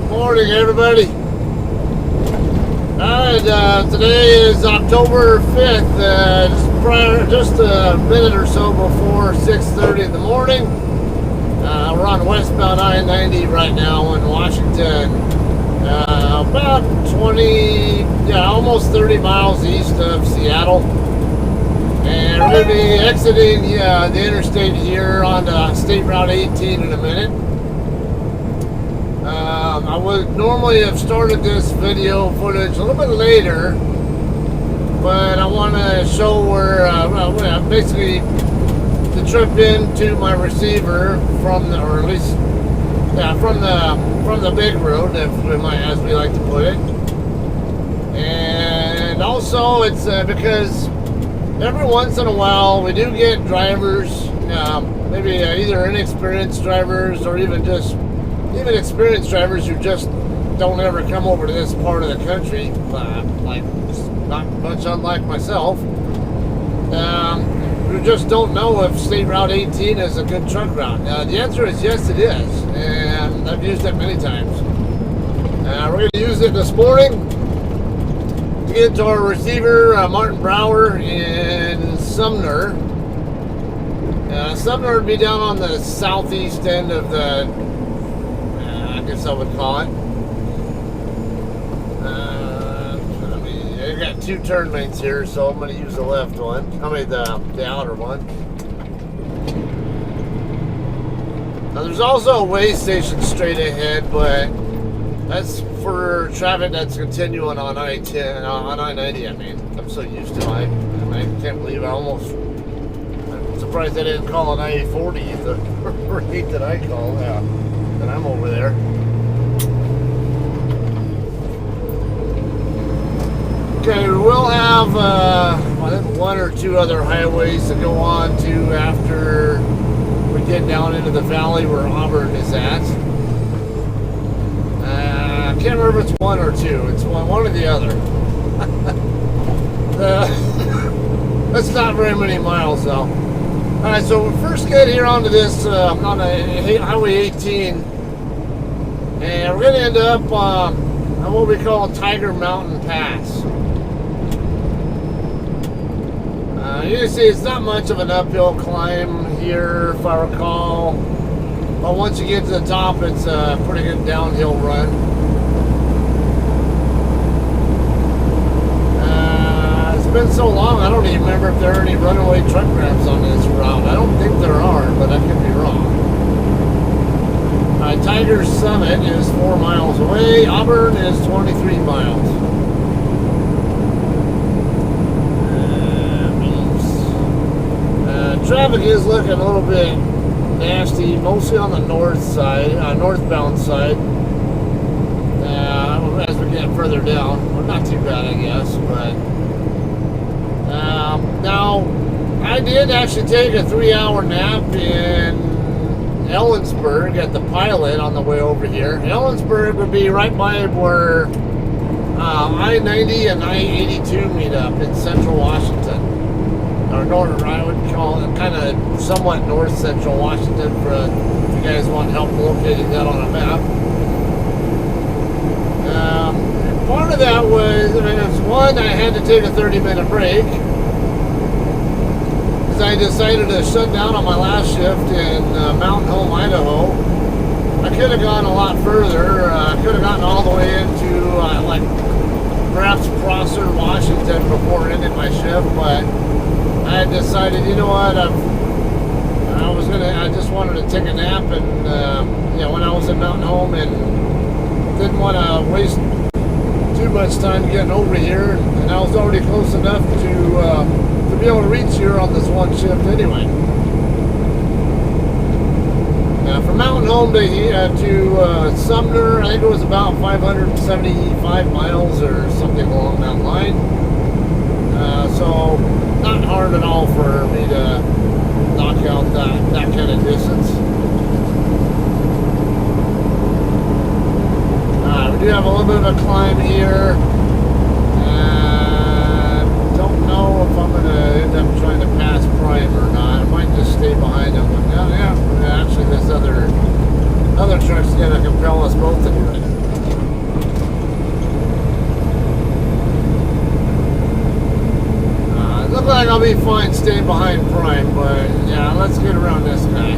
Morning, everybody. Alright, today is October 5th, just a minute or so before 6:30 in the morning. We're on westbound I-90 right now in Washington, about 20, almost 30 miles east of Seattle. And we're going to be exiting the interstate here on State Route 18 in a minute. I would normally have started this video footage a little bit later, but I want to show where basically the trip into my receiver from the, or at least from the big road, as we like to put it. And also it's because every once in a while we do get drivers, maybe either inexperienced drivers or even experienced drivers who just don't ever come over to this part of the country, like not much unlike myself, who just don't know if State Route 18 is a good truck route. The answer is yes, it is, and I've used it many times. We're going to use it this morning to get to our receiver, Martin Brower in Sumner. Sumner would be down on the southeast end of the, I guess I would call it. I got two turn lanes here, so I'm going to use the left one. The outer one. Now there's also a way station straight ahead, but that's for traffic that's continuing on I-10, on I-90. I mean, I'm so used to it. I can't believe I'm surprised I didn't call it I-40 the rate that I call. Yeah, and I'm over there. Okay, we will have I think one or two other highways to go on to after we get down into the valley where Auburn is at. I can't remember if it's one or two. It's one or the other. That's not very many miles though. Alright, so we first get here onto this on Highway 18, and we're going to end up on what we call Tiger Mountain Pass. You can see it's not much of an uphill climb here, if I recall. But once you get to the top, it's a pretty good downhill run. It's been so long, I don't even remember if there are any runaway truck ramps on this route. I don't think there are, but I could be wrong. Tiger Summit is 4 miles away. Auburn is 23 miles. Traffic is looking a little bit nasty, mostly on the north side, northbound side. As we get further down, well, not too bad, I guess. But now, I did actually take a 3-hour nap in Ellensburg at the Pilot on the way over here. Ellensburg would be right by where I-90 and I-82 meet up in central Washington. Or north, I would call it kind of somewhat north central Washington, for if you guys want help locating that on a map. Part of that was, one, I had to take a 30-minute break because I decided to shut down on my last shift in Mountain Home, Idaho. I could have gone a lot further. I could have gotten all the way into like perhaps Prosser, Washington before ending my shift, but I had decided, you know what, I just wanted to take a nap, and when I was in Mountain Home, and didn't want to waste too much time getting over here, and I was already close enough to be able to reach here on this one shift anyway. From Mountain Home to Sumner, I think it was about 575 miles or something along that line. So not hard at all for me to knock out that kind of distance. We do have a little bit of a climb here. Don't know if I'm going to end up trying to pass Prime or not. I might just stay behind him. Actually, this other truck's going to compel us both to do it. fine staying behind Prime, but yeah, let's get around this guy.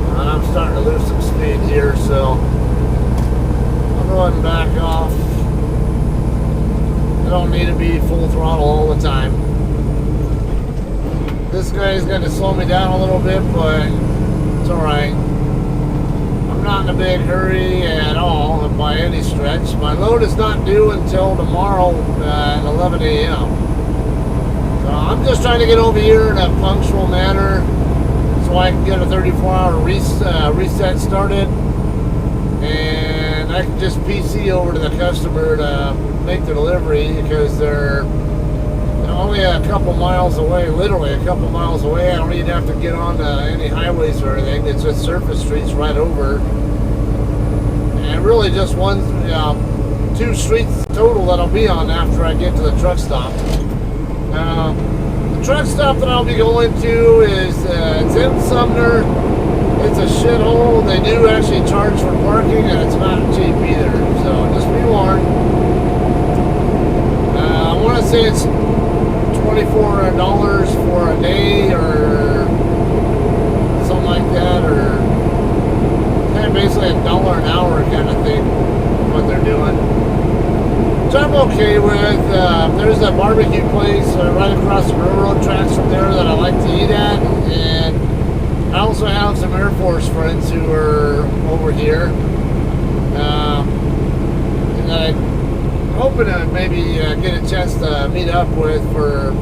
And I'm starting to lose some speed here, so I'll go ahead and back off. I don't need to be full throttle all the time. This guy is going to slow me down a little bit, but it's alright. I'm not in a big hurry at all by any stretch. My load is not due until tomorrow at 11 a.m. So I'm just trying to get over here in a punctual manner so I can get a 34-hour reset started. And I can just PC over to the customer to make the delivery because they're only a couple miles away, literally a couple miles away. I don't even have to get on any highways or anything. It's just surface streets right over. And really just two streets total that I'll be on after I get to the truck stop. The truck stop that I'll be going to is it's in Sumner. It's a shithole. They do actually charge for parking, and it's not cheap either. So just be warned. I want to say it's $24 for a day or something like that, or kind of basically $1 an hour kind of thing, what they're doing. Which I'm okay with. There's a barbecue place right across the railroad tracks from there that I like to eat at, and I also have some Air Force friends who are over here, and I'm hoping to maybe get a chance to meet up with for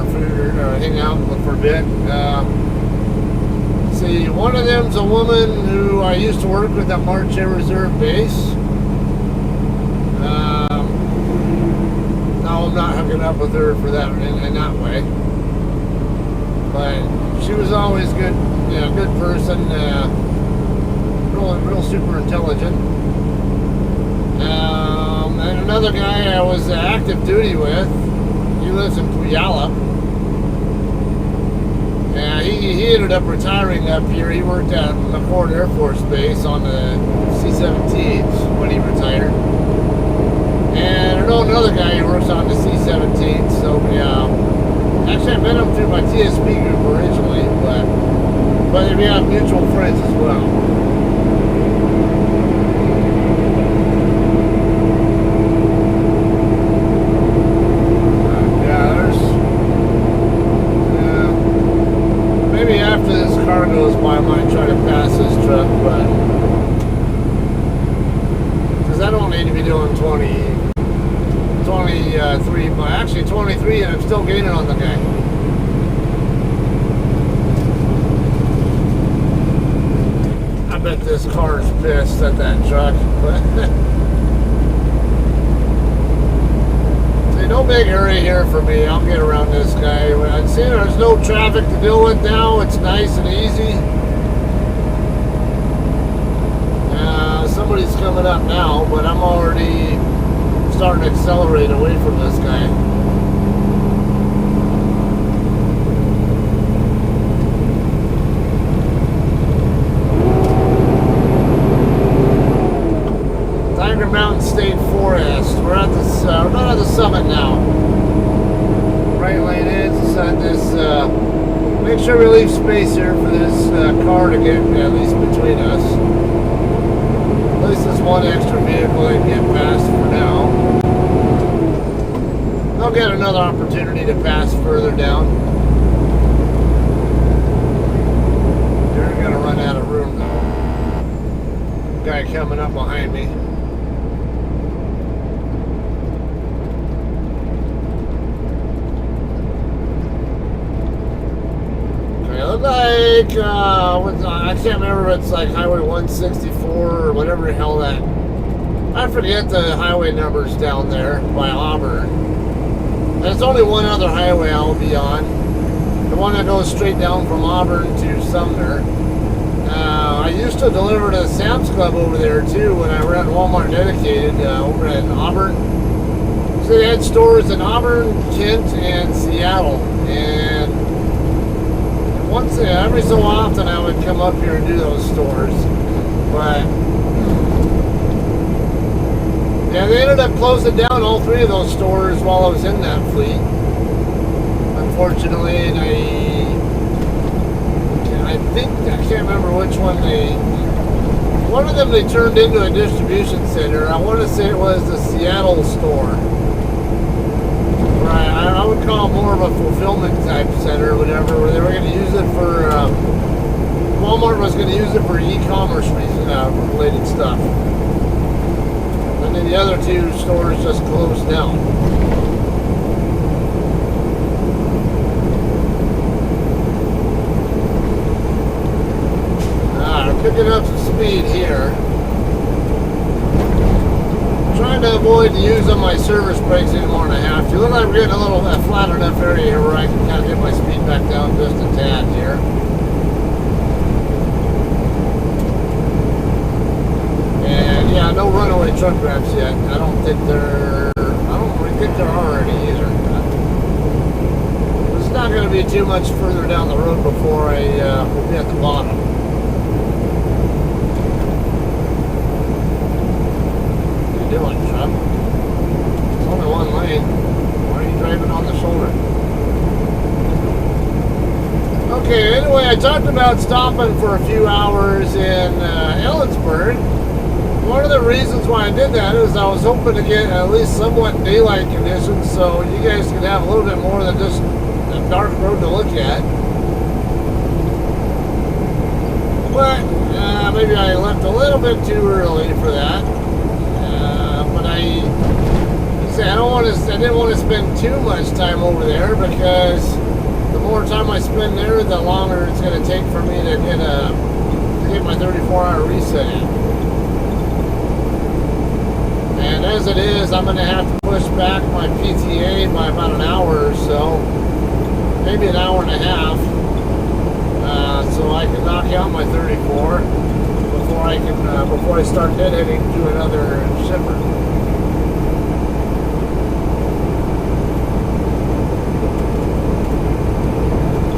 food or hang out for a bit. See, one of them's a woman who I used to work with at March Air Reserve Base. Now I'm not hooking up with her for that in that way, but she was always good, good person, real super intelligent. And another guy I was active duty with, he lives in Puyallup. He ended up retiring up here. He worked at McCord Air Force Base on the C-17s when he retired. And I know another guy who works on the C-17, so yeah. Actually, I met him through my TSP group originally, but we have mutual friends as well. Maybe after this car goes by, I might try to pass this truck, but because I don't need to be doing 23, but actually 23, and I'm still gaining on the guy. I bet this car's pissed at that truck, but see, no big hurry here for me. I'll get around this guy. I see there's no traffic to deal with now. It's nice and easy. Somebody's coming up now, but I'm already starting to accelerate away from this guy. Tiger Mountain State Forest. We're at this. We're not at the summit now. Right lane is this. Make sure we leave space here for this car to get at least between us. At least there's one extra vehicle I can get past for now. I'll get another opportunity to pass further down. You're gonna run out of room though. Guy coming up behind me. Like, I can't remember if it's like Highway 164 or whatever the hell that. I forget the highway numbers down there by Auburn. There's only one other highway I'll be on. The one that goes straight down from Auburn to Sumner. I used to deliver to the Sam's Club over there too when I ran Walmart Dedicated over at Auburn. So they had stores in Auburn, Kent, and Seattle. And every so often I would come up here and do those stores. But yeah, they ended up closing down all three of those stores while I was in that fleet. Unfortunately, and I think, I can't remember which one one of them they turned into a distribution center. I want to say it was the Seattle store. Right, I would call it more of a fulfillment type center or whatever, where they were going to use it for, Walmart was going to use it for e-commerce related stuff. And then the other two stores just closed down. We're picking up some speed here. Trying to avoid using my service brakes anymore than I have to. Looks like we're getting a little flat enough area here where I can kind of get my speed back down just a tad here. And yeah, no runaway truck wraps yet. I don't think there are any either. It's not going to be too much further down the road before I will be at the bottom. Doing, Chuck? It's only one lane. Why are you driving on the shoulder? Okay, anyway, I talked about stopping for a few hours in Ellensburg. One of the reasons why I did that is I was hoping to get at least somewhat daylight conditions so you guys could have a little bit more than just a dark road to look at. But maybe I left a little bit too early for that. I didn't want to spend too much time over there because the more time I spend there, the longer it's going to take for me to get my 34-hour reset in. And as it is, I'm going to have to push back my PTA by about an hour or so, maybe an hour and a half, so I can knock out my 34 before I start deadheading to another shipper.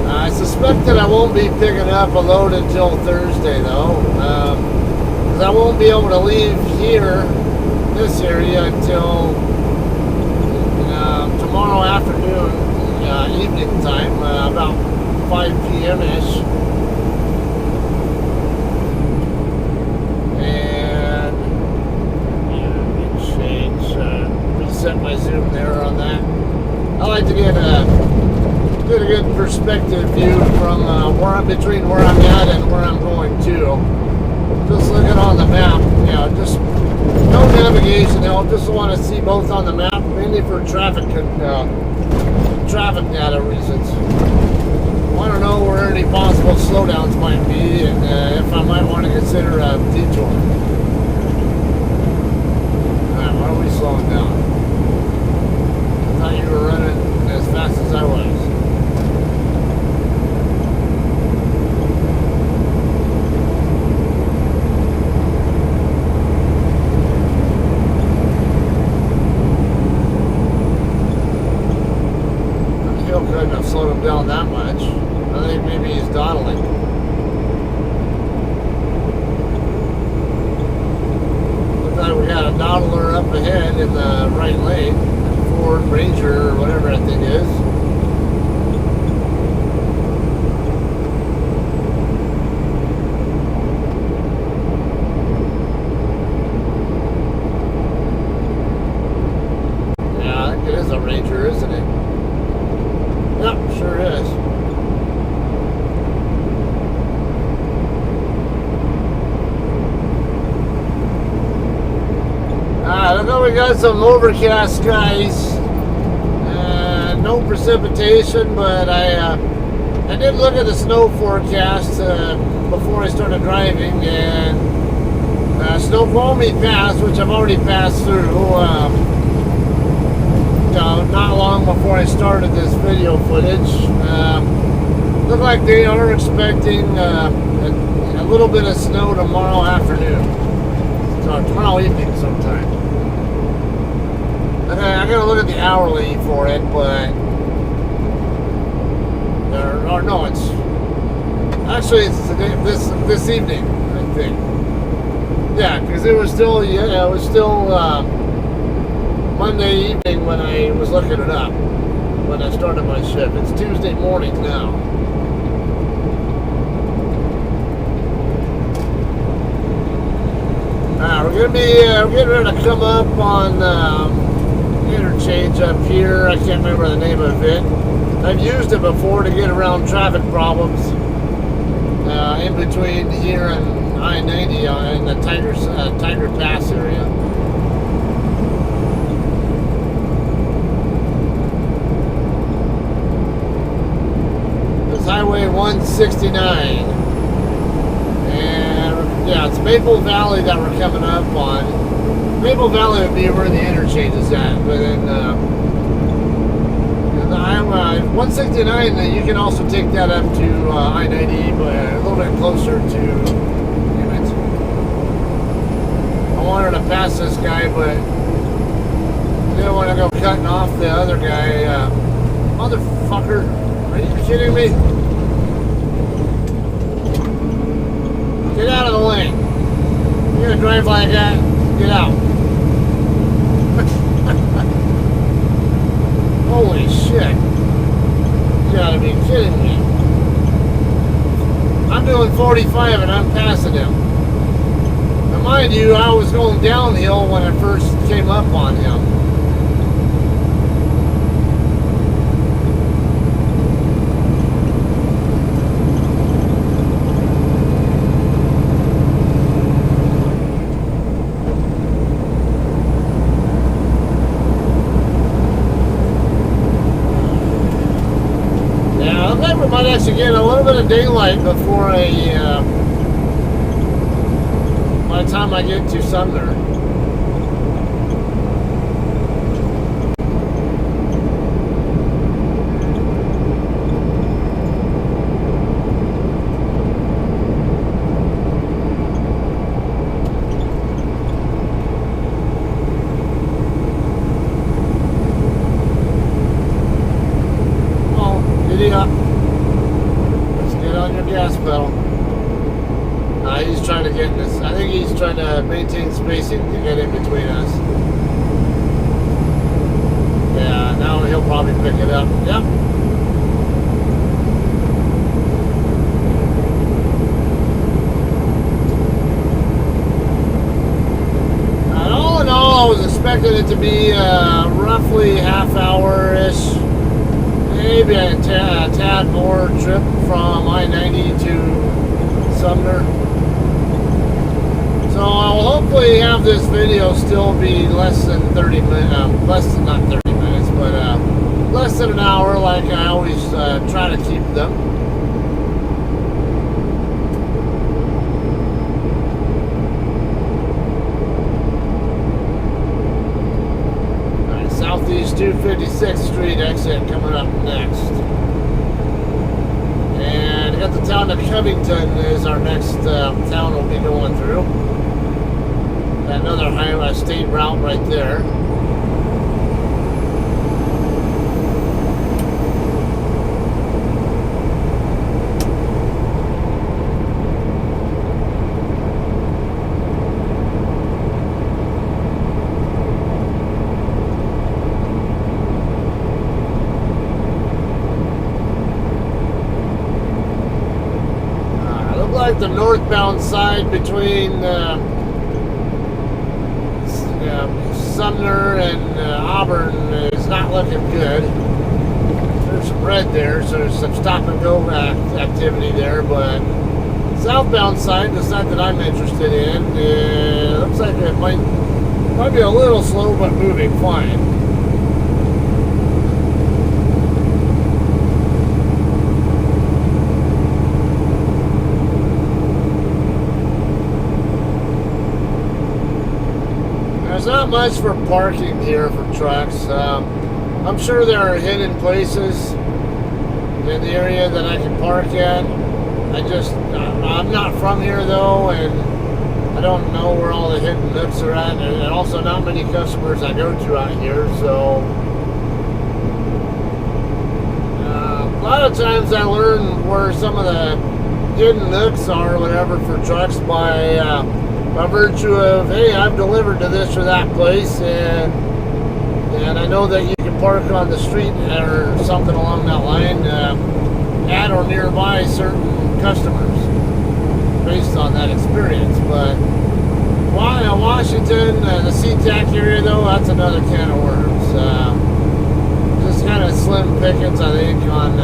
I suspect that I won't be picking up a load until Thursday, though, because I won't be able to leave here, this area, until tomorrow afternoon, evening time, about 5 p.m.-ish. And reset my zoom there on that. I like to get a good perspective view from between where I'm at and where I'm going to. Just looking on the map, just no navigation help. Just want to see both on the map, mainly for traffic data reasons. I want to know where any possible slowdowns might be, and if I might want to consider a detour. Alright, why are we slowing down? I thought you were running as fast as I was. Couldn't have slowed him down that much. I think maybe he's dawdling. Looks like we got a dawdler up ahead in the right lane. Ford Ranger or whatever that thing is. Yeah, I think it is a Ranger, isn't it? Yep, sure is. Alright, look, we got some overcast skies. No precipitation, but I did look at the snow forecast before I started driving, and Snoqualmie Pass, which I've already passed through, not long before I started this video footage. Look like they are expecting a little bit of snow tomorrow afternoon. So tomorrow evening sometime. Okay, I gotta look at doing the hourly for it, but or no, it's actually it's this evening, I think. Yeah, because it was still Monday evening when I was looking it up when I started my shift. It's Tuesday morning now. We're getting ready to come up on interchange up here. I can't remember the name of it. I've used it before to get around traffic problems in between here and I-90 in the Tiger Pass area. It's Highway 169. And yeah, it's Maple Valley that we're coming up on. Maple Valley would be where the interchange is at, but then the Highway 169, you can also take that up to I-90, but a little bit closer to. Damn it! I wanted to pass this guy, but I didn't want to go cutting off the other guy. Motherfucker! Are you kidding me? Get out of the lane. You're gonna drive like that? Get out. Holy shit. You gotta be kidding me. I'm doing 45 and I'm passing him. Now mind you, I was going downhill when I first came up on him. Might actually get a little bit of daylight before by the time I get to Sumner. Well, giddy up. On your gas pedal. He's trying to get this. I think he's trying to maintain spacing to get in between us. Yeah, now he'll probably pick it up. Yep. And all in all, I was expecting it to be roughly half hour-ish. Maybe a tad more trip from I-90 to Sumner. So I'll hopefully have this video still be less than 30 minutes, not 30 minutes, but less than an hour like I always try to keep them. Southeast 256th Street exit coming up next. And I got the town of Covington is our next town we'll be going through. Got another highway state route right there. Like the northbound side between Sumner and Auburn is not looking good. There's some red there, so there's some stop and go activity there, but southbound side, the side that I'm interested in, looks like it might be a little slow but moving fine. There's not much for parking here for trucks. I'm sure there are hidden places in the area that I can park at. I'm not from here though, and I don't know where all the hidden nooks are at, and also not many customers I go to out here, so lot of times I learn where some of the hidden nooks are or whatever for trucks by virtue of, hey, I've delivered to this or that place, and I know that you can park on the street or something along that line at or nearby certain customers based on that experience. But Washington, the SeaTac area though, that's another can of worms. Just kind of slim pickings, I think, on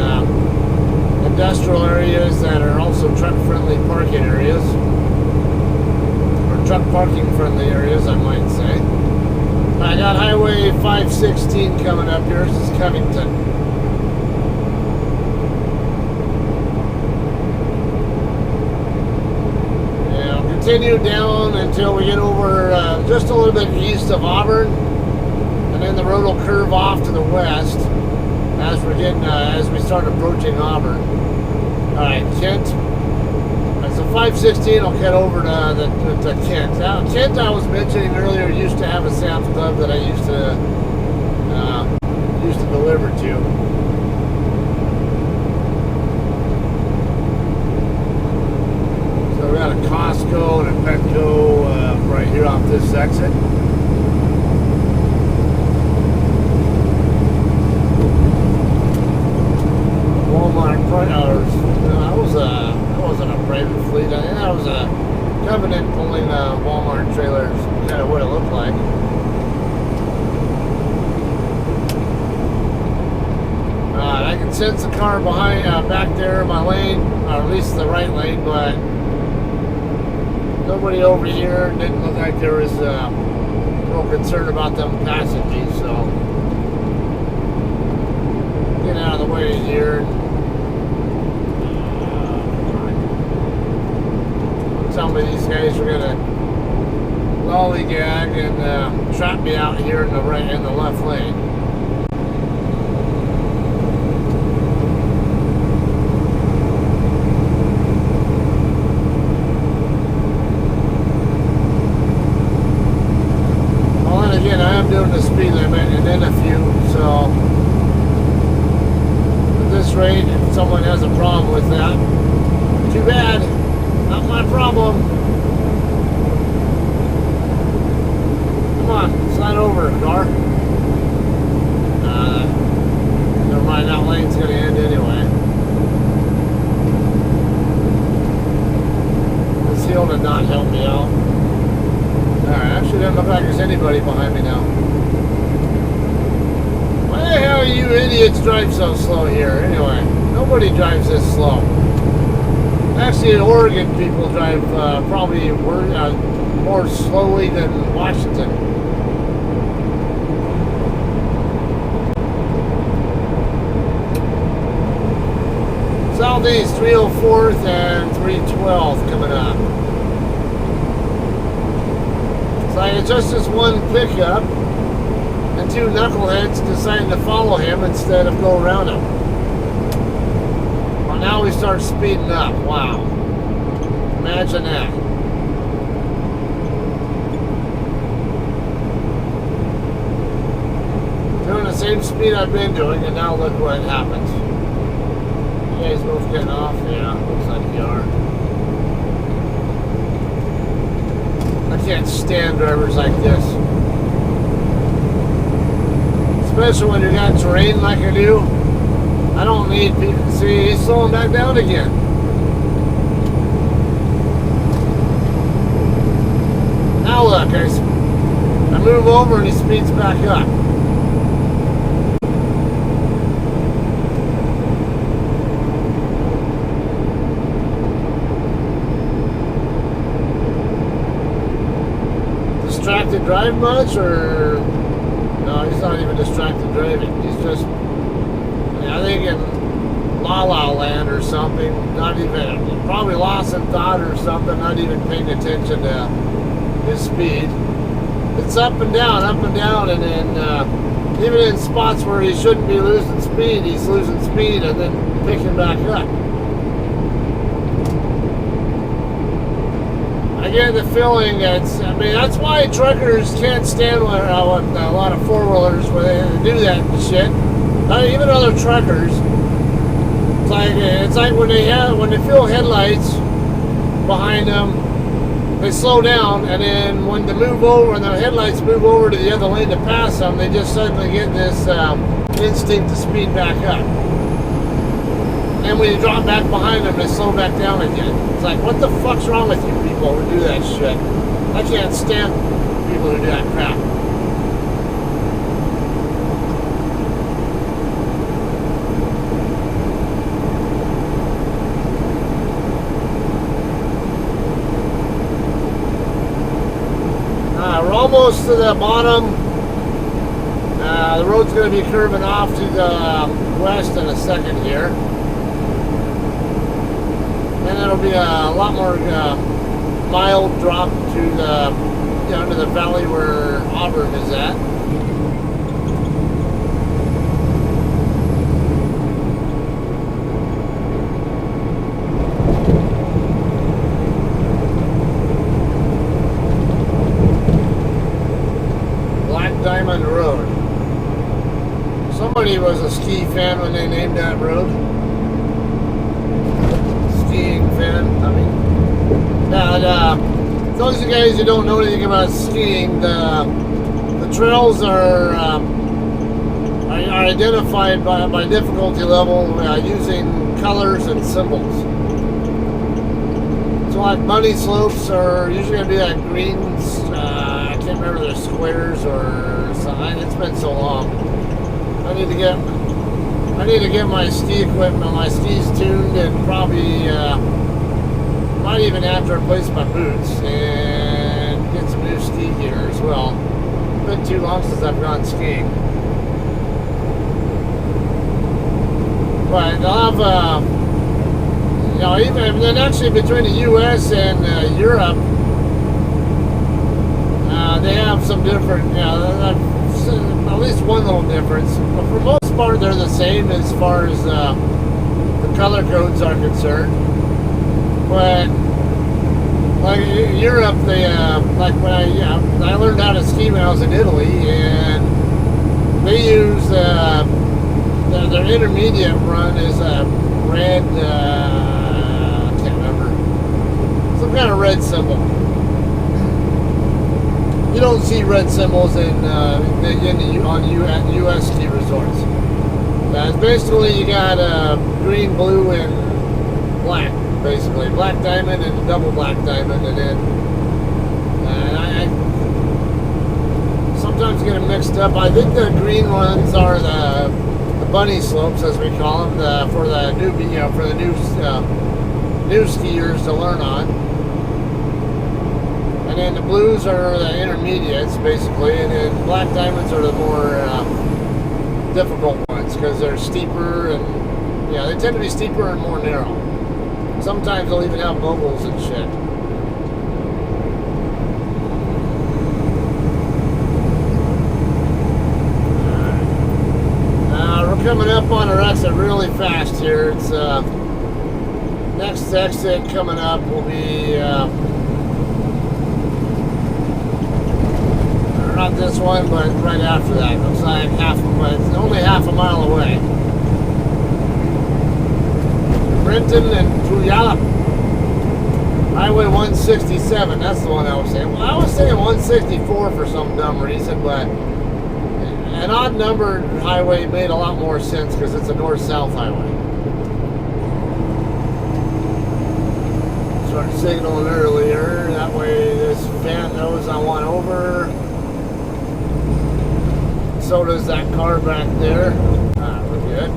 industrial areas that are also truck-friendly parking areas, or truck parking friendly areas, I might say. I got Highway 516 coming up here. This is Covington. And I'll continue down until we get over just a little bit east of Auburn, and then the road will curve off to the west as we start approaching Auburn. All right, Kent. So 516 will head over to Kent. Now, Kent, I was mentioning earlier, used to have a Sam's Club that I used to deliver to. So we got a Costco and a Petco right here off this exit. Walmart, that wasn't a private fleet. I think that was a Covenant pulling Walmart trailers. Kind of what it looked like. I can sense the car behind, back there in my lane, or at least the right lane, but nobody over here. Didn't look like there was real concern about them passing me, so get out of the way here. Tell me these guys are gonna lollygag and trap me out here in the left lane. Well, and again, I am doing the speed limit and then a few, so at this rate, if someone has a problem with that, too bad. Not my problem. Come on, slide over, car. Never mind, that lane's going to end anyway. This hill did not help me out. Alright, actually doesn't look like there's anybody behind me now. Why the hell you idiots drive so slow here? Anyway, nobody drives this slow. Actually, Oregon people drive probably more slowly than Washington. Southeast 304th and 312th coming up. It's like it's just this one pickup and two knuckleheads deciding to follow him instead of go around him. Now we start speeding up. Wow. Imagine that. Doing the same speed I've been doing, and now look what happens. You guys both getting off? Yeah, looks like you are. I can't stand drivers like this. Especially when you got terrain like I do. I don't need people. See, he's slowing back down again. Now look, I move over and he speeds back up. Distracted drive much, or no? He's not even distracted driving. He's just. I think in La La Land or something, not even, probably lost in thought or something, not even paying attention to his speed. It's up and down, and then even in spots where he shouldn't be losing speed, he's losing speed and then picking back up. I get the feeling that's why truckers can't stand with a lot of four-wheelers where they do that shit. Even other truckers, It's like when they feel headlights behind them, they slow down, and then when the headlights move over to the other lane to pass them, they just suddenly get this instinct to speed back up. And when you drop back behind them, they slow back down again. It's like, what the fuck's wrong with you people who do that shit? I can't stand people who do that crap. We're almost to the bottom. The road's going to be curving off to the west in a second here. And it'll be a lot more mild drop to the to the valley where Auburn is at. Diamond Road. Somebody was a ski fan when they named that road. Skiing fan, I mean. Now, those of you guys who don't know anything about skiing, the trails are identified by difficulty level using colors and symbols. So like bunny slopes are usually going to be like greens. I can't remember if they're squares or something. It's been so long. I need to get my ski equipment, my skis tuned, and probably might even have to replace my boots and get some new ski gear as well. It's been too long since I've gone skiing. But they'll have even then actually between the U.S. and Europe, they have some different, at least one little difference. But for the most part, they're the same as far as the color codes are concerned. But like Europe, they like when I learned how to ski when I was in Italy, and they use their intermediate run is a red. I can't remember, some kind of red symbol. You don't see red symbols on U.S. ski resorts. It's basically you got green, blue, and black. Basically, black diamond and double black diamond, and then I sometimes get them mixed up. I think the green ones are the bunny slopes, as we call them, for the newbie, for the new skiers to learn on. And then the blues are the intermediates, basically, and then black diamonds are the more difficult ones because they're steeper and they tend to be steeper and more narrow. Sometimes they'll even have moguls and shit. We're coming up on our exit really fast here. It's next exit coming up will be. Not this one, but right after that. Looks like it's only half a mile away. Renton and Puyallup. Highway 167, that's the one I was saying. Well, I was saying 164 for some dumb reason, but an odd numbered highway made a lot more sense because it's a north-south highway. Start signaling earlier, that way this van knows I want over. So does that car back there. We're good.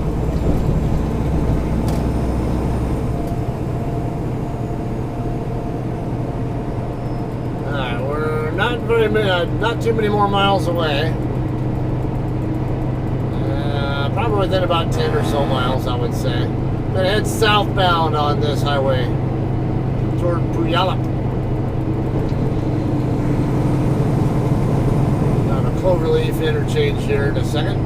Alright, we're not too many more miles away. Probably within about 10 or so miles, I would say. Gonna head southbound on this highway toward Puyallup. Cloverleaf interchange here in a second.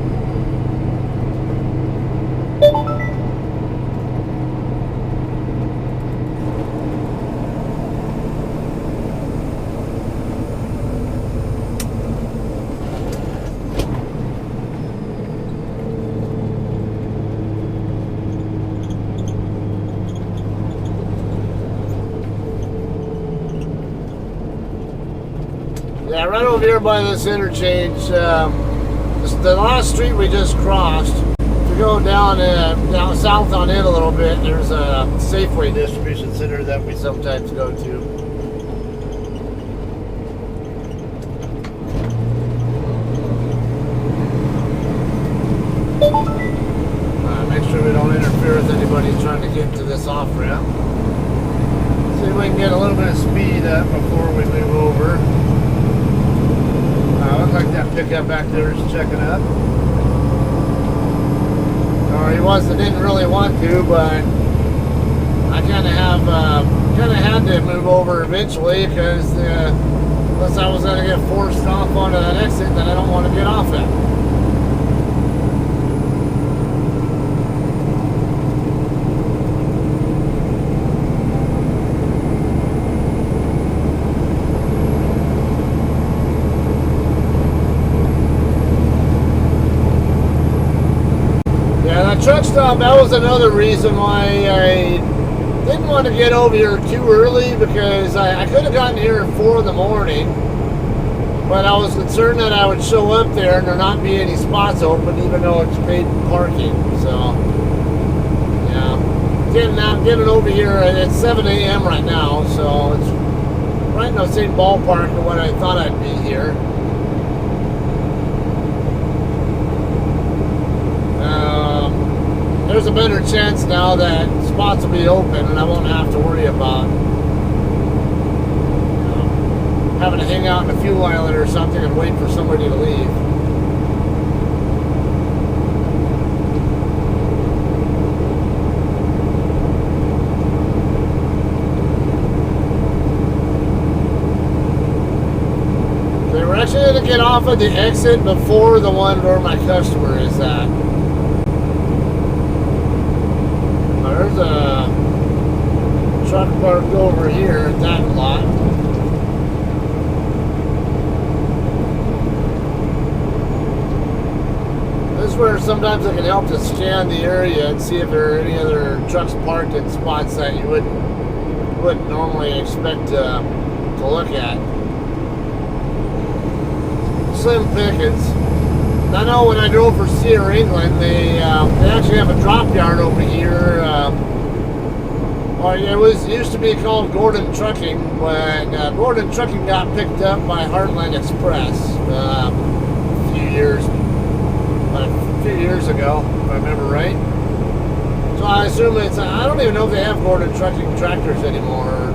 Yeah, right over here by this interchange, the last street we just crossed. If you go down south on it a little bit, there's a Safeway distribution center that we sometimes go to. Make sure we don't interfere with anybody trying to get to this off ramp. See if we can get a little bit of speed up before we move over. Looks like that pickup back there is checking up. Or he didn't really want to, but I kind of had to move over eventually because unless I was going to get forced off onto that exit that I don't want to get off at. Truck stop, that was another reason why I didn't want to get over here too early, because I could have gotten here at 4 in the morning, but I was concerned that I would show up there and there not be any spots open, even though it's paid parking. So yeah, getting over here at 7 a.m. right now, so it's right in the same ballpark of what I thought I'd be here. There's a better chance now that spots will be open and I won't have to worry about having to hang out in a fuel island or something and wait for somebody to leave. They were actually going to get off at the exit before the one where my customer is at. There's a truck parked over here at that lot. This is where sometimes it can help to scan the area and see if there are any other trucks parked in spots that you wouldn't normally expect to look at. Slim pickings. I know when I drove for Sierra England, they actually have a drop yard over here. It used to be called Gordon Trucking, but Gordon Trucking got picked up by Heartland Express a few years ago, if I remember right. So I assume I don't even know if they have Gordon Trucking tractors anymore.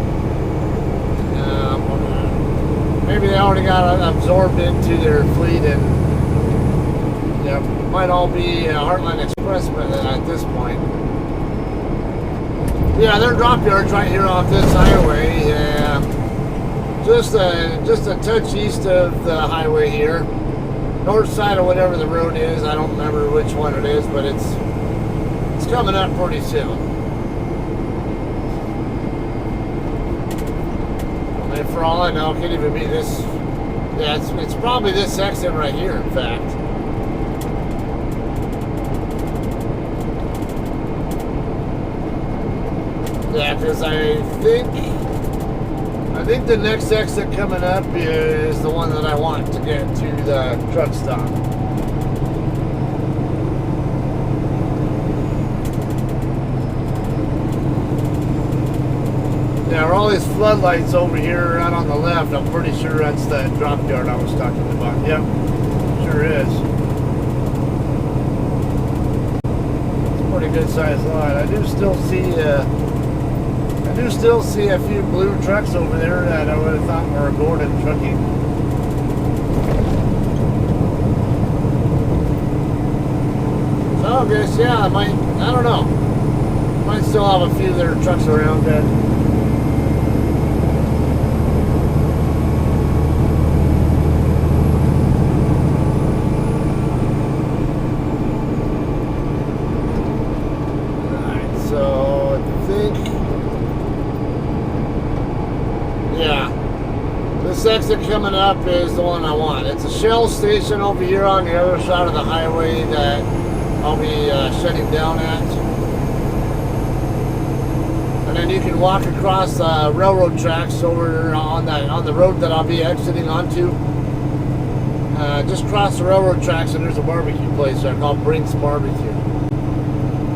Maybe they already got absorbed into their fleet and might all be Heartland Express at this point. Yeah, their drop yard's right here off this highway. Just a touch east of the highway here. North side of whatever the road is. I don't remember which one it is, but it's coming up pretty soon. I mean, for all I know, it could even be this. Yeah, it's probably this exit right here, in fact. Yeah, because I think the next exit coming up is the one that I want to get to the truck stop. Yeah, all these floodlights over here right on the left, I'm pretty sure that's the drop yard I was talking about. Yep, sure is. It's a pretty good sized lot. I do still see a few blue trucks over there that I would have thought were Gordon Trucking. So I guess, yeah, I don't know. Might still have a few of their trucks around that. Alright, so I think, yeah, this exit coming up is the one I want. It's a Shell station over here on the other side of the highway that I'll be shutting down at. And then you can walk across railroad tracks over on the road that I'll be exiting onto. Just across the railroad tracks, and there's a barbecue place there called Brink's Barbecue.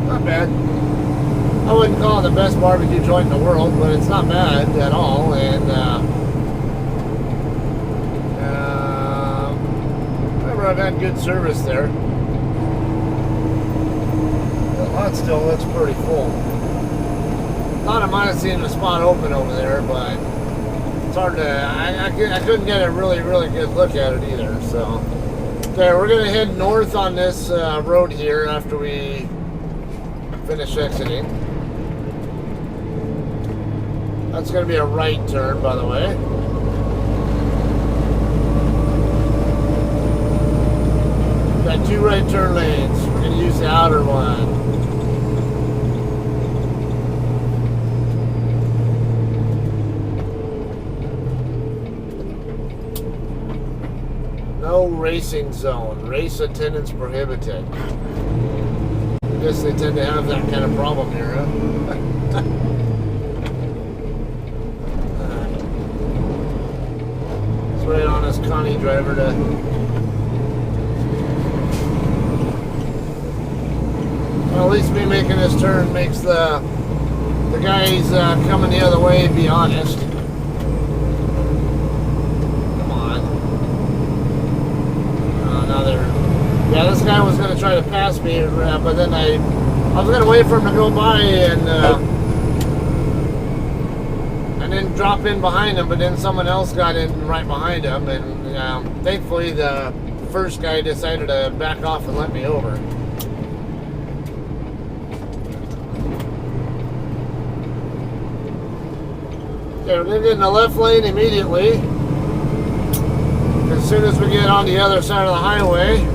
Not bad. I wouldn't call it the best barbecue joint in the world, but it's not bad at all. And remember, I've had good service there. The lot still looks pretty full. Thought I might have seen a spot open over there, but it's hard to. I couldn't get a really good look at it either. So, okay, we're gonna head north on this road here after we finish exiting. That's gonna be a right turn, by the way. Got 2 right turn lanes. We're gonna use the outer one. No racing zone. Race attendance prohibited. I guess they tend to have that kind of problem here, huh? Let's wait on this Connie driver to... Well, at least me making this turn makes the guys coming the other way be honest. Yeah, this guy was going to try to pass me, but then I was going to wait for him to go by and then drop in behind him, but then someone else got in right behind him, and thankfully the first guy decided to back off and let me over. Okay, we're going to get in the left lane immediately. As soon as we get on the other side of the highway,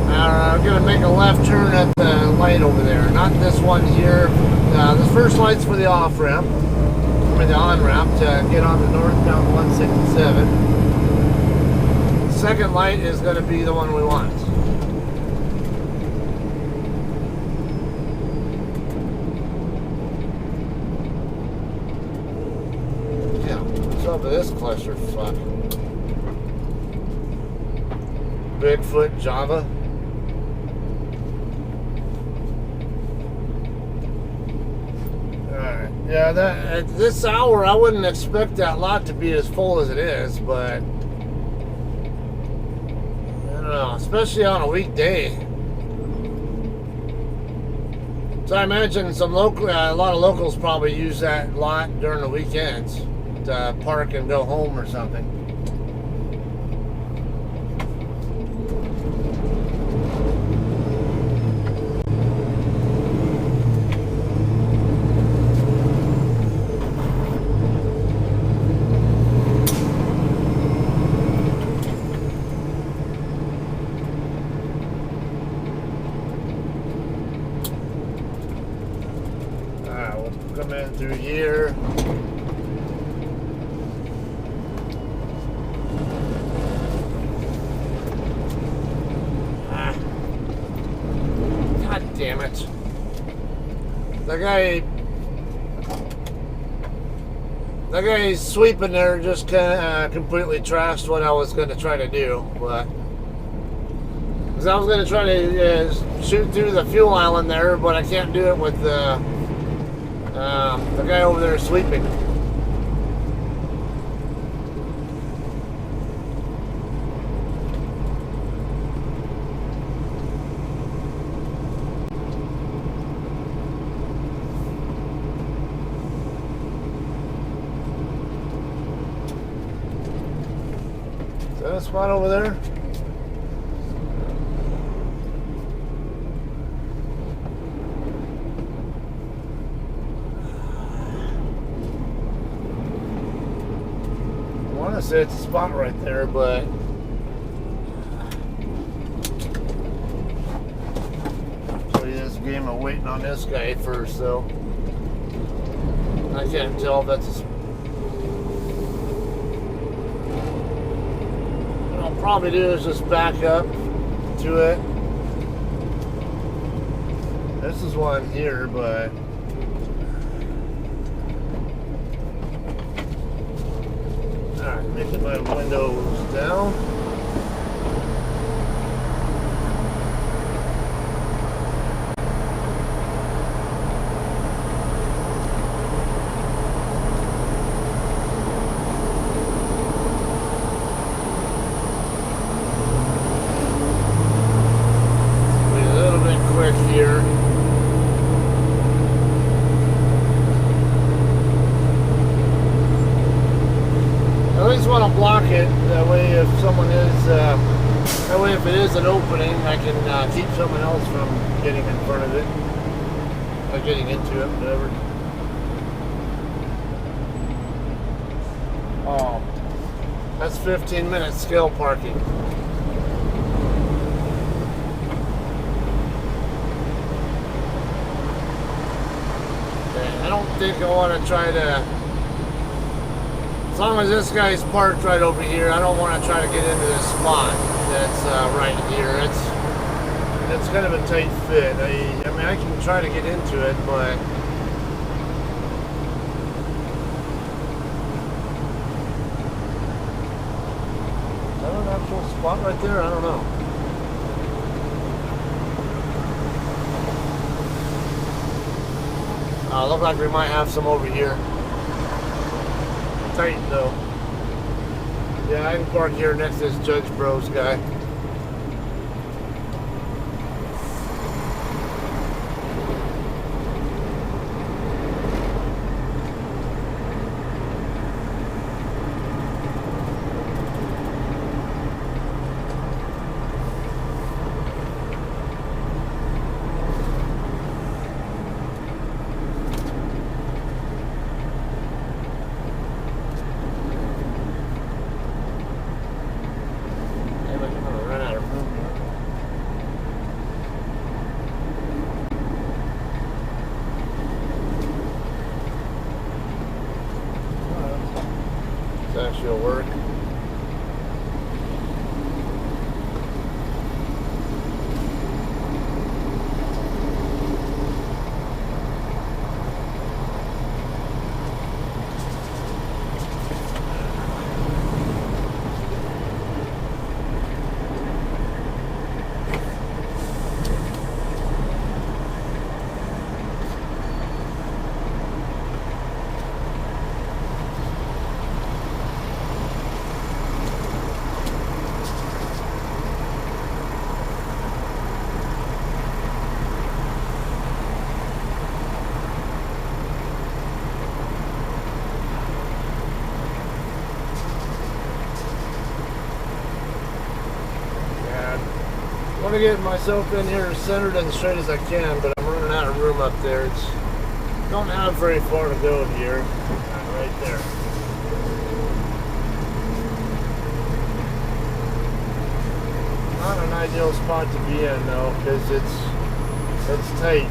I'm going to make a left turn at the light over there. Not this one here. This first light's for the off-ramp, or the on-ramp to get on the northbound 167. The second light is going to be the one we want. Yeah, what's up with this clusterfuck? Bigfoot Java. Alright. Yeah, that at this hour I wouldn't expect that lot to be as full as it is, but I don't know, especially on a weekday. So I imagine some local, a lot of locals probably use that lot during the weekends to park and go home or something. Come in through here. God damn it. That guy sweeping there just kind of completely trashed what I was going to try to do, but because I was going to try to shoot through the fuel island there, but I can't do it with the guy over there sweeping. Is that a spot over there? I want to say it's a spot right there, but play this game of waiting on this guy first, though. I can't tell if that's a. What I'll probably do is just back up to it. This is one here, but. Alright, making my windows down. if someone is, that way if it is an opening, I can keep someone else from getting in front of it, or getting into it, whatever. Oh, that's 15-minute scale parking. I don't think I want to try to, as long as this guy's parked right over here, I don't want to try to get into this spot that's right here. It's kind of a tight fit. I mean, I can try to get into it, but is that an actual spot right there? I don't know. Look like we might have some over here. Tight though. Yeah, I can park here next to this Judge Bros guy. Actually work. I want to get myself in here as centered and straight as I can, but I'm running out of room up there. Don't have very far to go here. Right there. Not an ideal spot to be in though, because it's tight.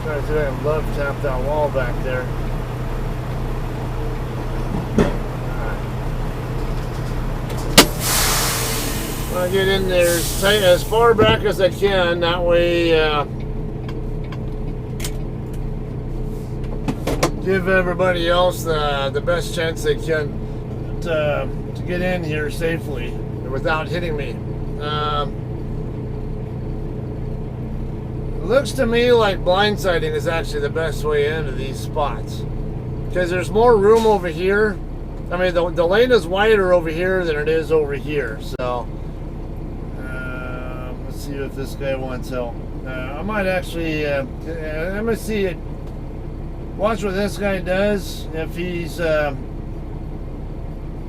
Trying to see if I can love tap that wall back there. I'll get in there as tight, as far back as I can. That way, give everybody else the best chance they can to get in here safely without hitting me. It looks to me like blindsiding is actually the best way into these spots, because there's more room over here. I mean, the lane is wider over here than it is over here, so see if this guy wants help. I might actually, I'm gonna see it. Watch what this guy does. If he's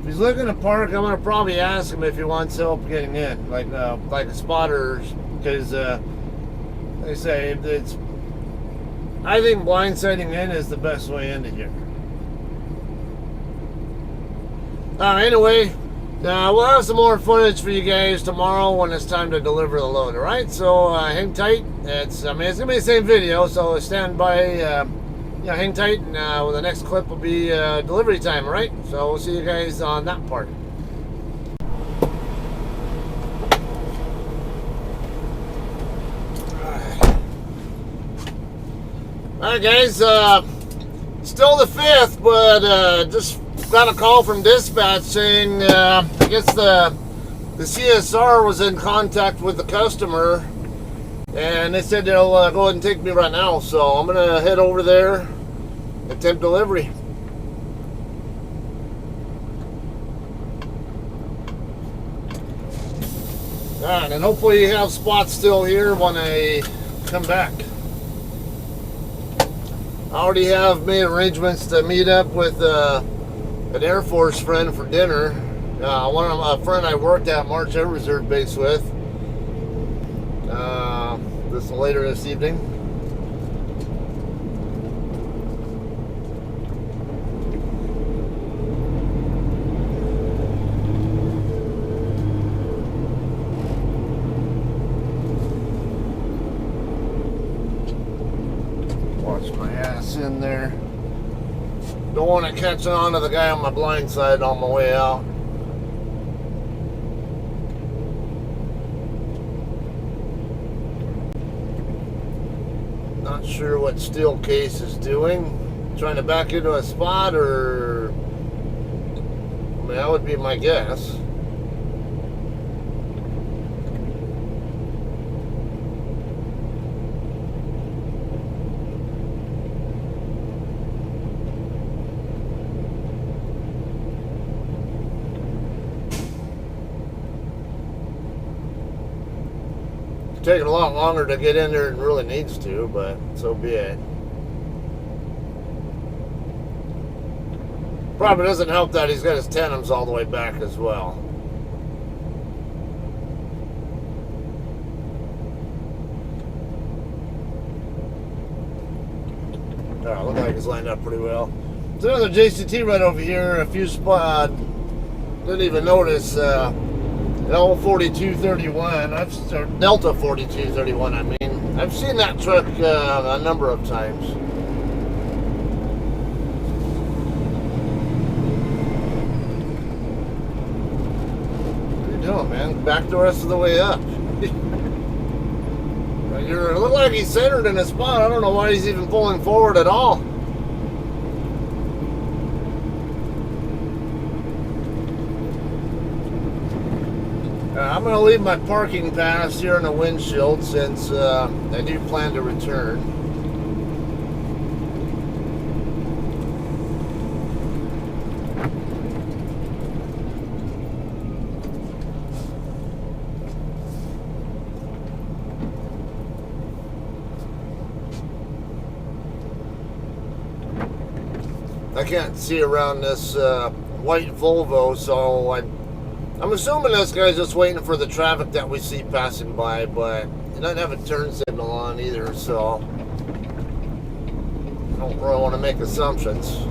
looking to park, I'm gonna probably ask him if he wants help getting in, like a spotter, because they say I think blindsiding in is the best way into here. Anyway. We'll have some more footage for you guys tomorrow when it's time to deliver the load, alright? So hang tight. It's going to be the same video, so stand by, hang tight, and the next clip will be delivery time, alright? So we'll see you guys on that part. Alright guys, still the 5th, but just got a call from dispatch saying I guess the CSR was in contact with the customer, and they said they'll go ahead and take me right now. So I'm gonna head over there, attempt delivery. Alright, and hopefully you have spots still here when I come back. I already have made arrangements to meet up with an Air Force friend for dinner. One of a friend I worked at March Air Reserve Base with. This later this evening. Watch my ass in there. Don't want to catch on to the guy on my blind side on my way out. Not sure what Steelcase is doing. Trying to back into a spot, or I mean, that would be my guess. Taking a lot longer to get in there than it really needs to, but so be it. Probably doesn't help that he's got his tandems all the way back as well. Oh, looks like he's lined up pretty well. There's another JCT right over here. A few spot. Didn't even notice. L4231, or Delta 4231, I mean. I've seen that truck a number of times. What are you doing, man? Back the rest of the way up. It look like he's centered in a spot. I don't know why he's even pulling forward at all. I'm going to leave my parking pass here in the windshield since I do plan to return. I can't see around this white Volvo, so I'm assuming this guy's just waiting for the traffic that we see passing by, but he doesn't have a turn signal on either, so I don't really want to make assumptions.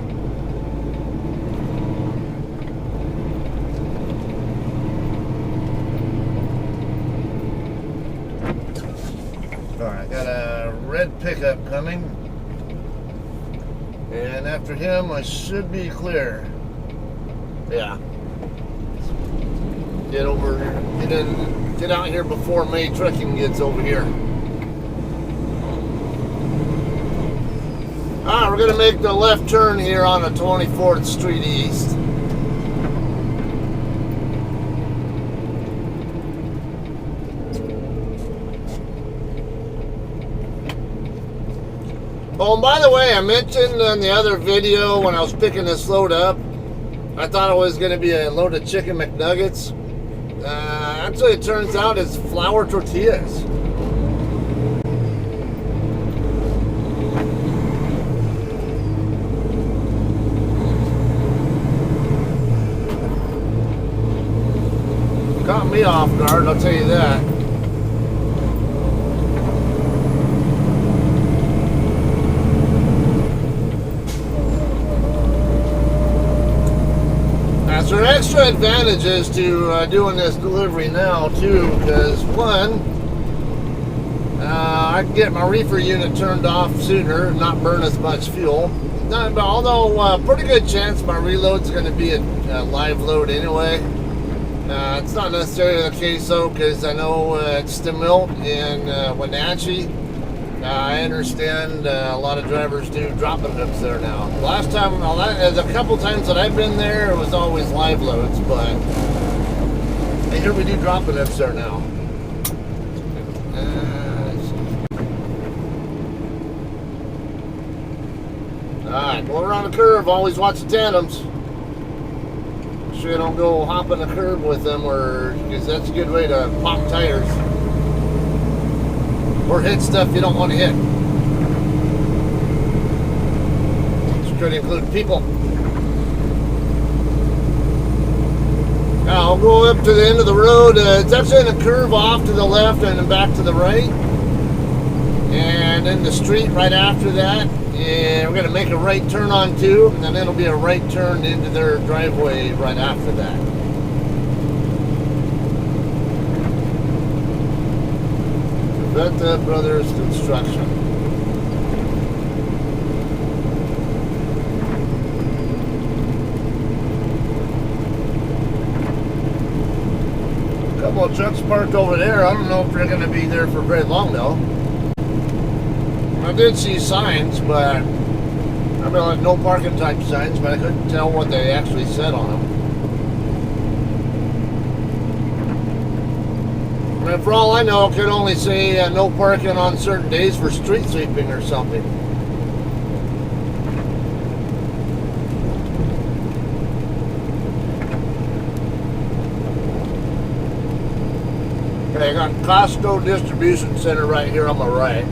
Alright, got a red pickup coming, and after him I should be clear. Yeah. Get over here. Get out here before May Trucking gets over here. Alright, we're gonna make the left turn here on the 24th Street East. Oh, and by the way, I mentioned in the other video when I was picking this load up, I thought it was gonna be a load of chicken McNuggets. Actually, it turns out it's flour tortillas. Caught me off guard, I'll tell you that. So there are extra advantages to doing this delivery now too, because one, I can get my reefer unit turned off sooner and not burn as much fuel. Although pretty good chance my reload's going to be a live load anyway. It's not necessarily the case though, because I know it's DeMilt in Wenatchee. I understand a lot of drivers do drop-in hooks there now. Last time, a couple times that I've been there, it was always live loads, but I hear we do drop-in hooks there now. Alright, going around the curve, always watch the tandems. Make sure you don't go hopping the curb with them, because that's a good way to pop tires. Or hit stuff you don't want to hit. could include people. Now I'll go up to the end of the road. It's actually in a curve off to the left and then back to the right. And then the street right after that. And we're going to make a right turn on 2. And then it'll be a right turn into their driveway right after that. Veta Brothers Construction. A couple of trucks parked over there. I don't know if they're going to be there for very long though. I did see signs, but I mean like no parking type signs, but I couldn't tell what they actually said on them. I mean, for all I know, it could only say no parking on certain days for street sweeping or something. Okay, I got Costco Distribution Center right here on my right.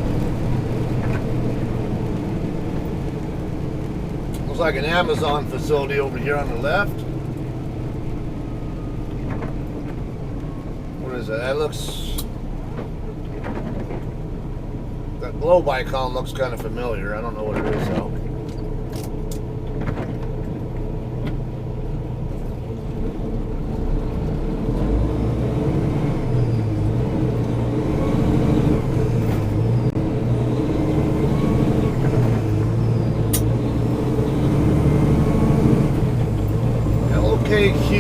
Looks like an Amazon facility over here on the left. What is it? That looks... That globe icon looks kind of familiar. I don't know what it is though. LKQ.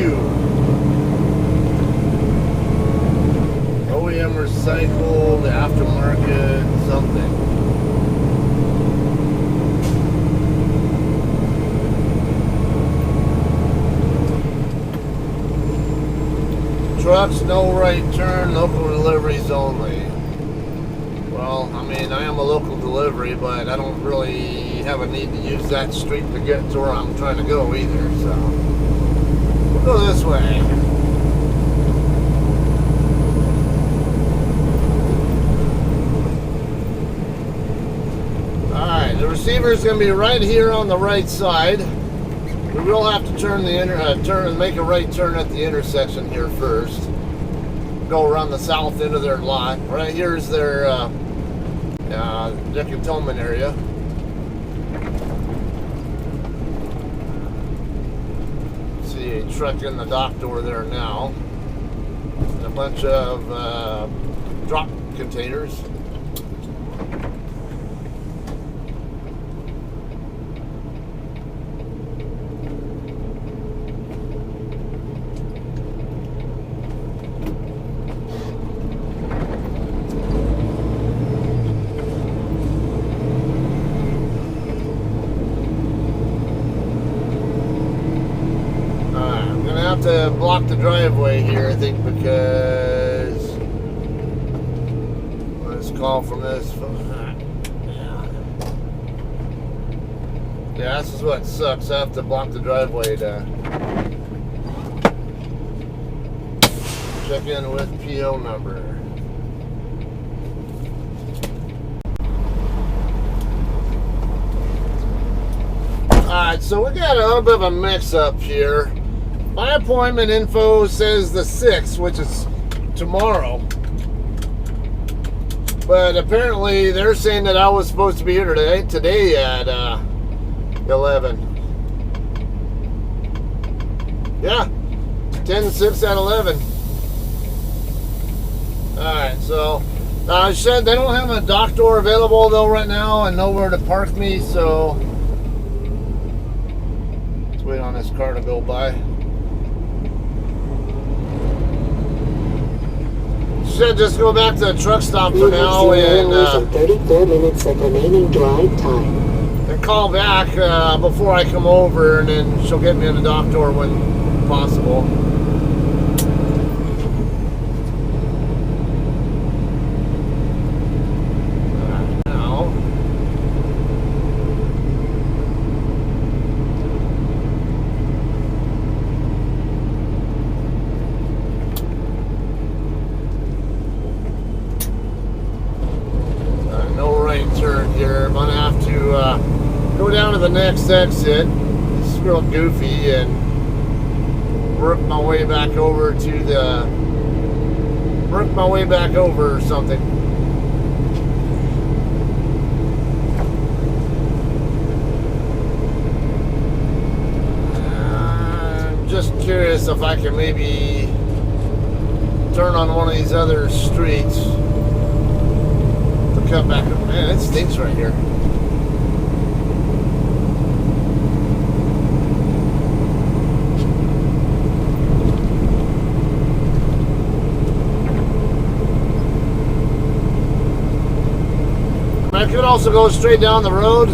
OEM recycled, aftermarket, something. Trucks, no right turn, local deliveries only. Well, I mean, I am a local delivery, but I don't really have a need to use that street to get to where I'm trying to go either, so. We'll go this way. Alright, the receiver is going to be right here on the right side. We will have to turn make a right turn at the intersection here first. Go around the south end of their lot. Right here is their cantonment area. See a truck in the dock door there now. And a bunch of drop containers. To block the driveway here, I think, because let's call from this. Yeah, this is what sucks. I have to block the driveway to check in with PO number. Alright, so we got a little bit of a mix-up here. My appointment info says the 6th, which is tomorrow. But apparently they're saying that I was supposed to be here today at 11. Yeah, 10-6 at 11. Alright, so I said they don't have a dock door available though right now and nowhere to park me, so let's wait on this car to go by. Should just go back to the truck stop for now and 34 minutes of remaining drive time. And call back before I come over, and then she'll get me in the dock door when possible. Turn here. I'm gonna have to go down to the next exit. It's real goofy, and work my way back over to the. Work my way back over or something. I'm just curious if I can maybe turn on one of these other streets to cut back. Man, it stinks right here. I could also go straight down the road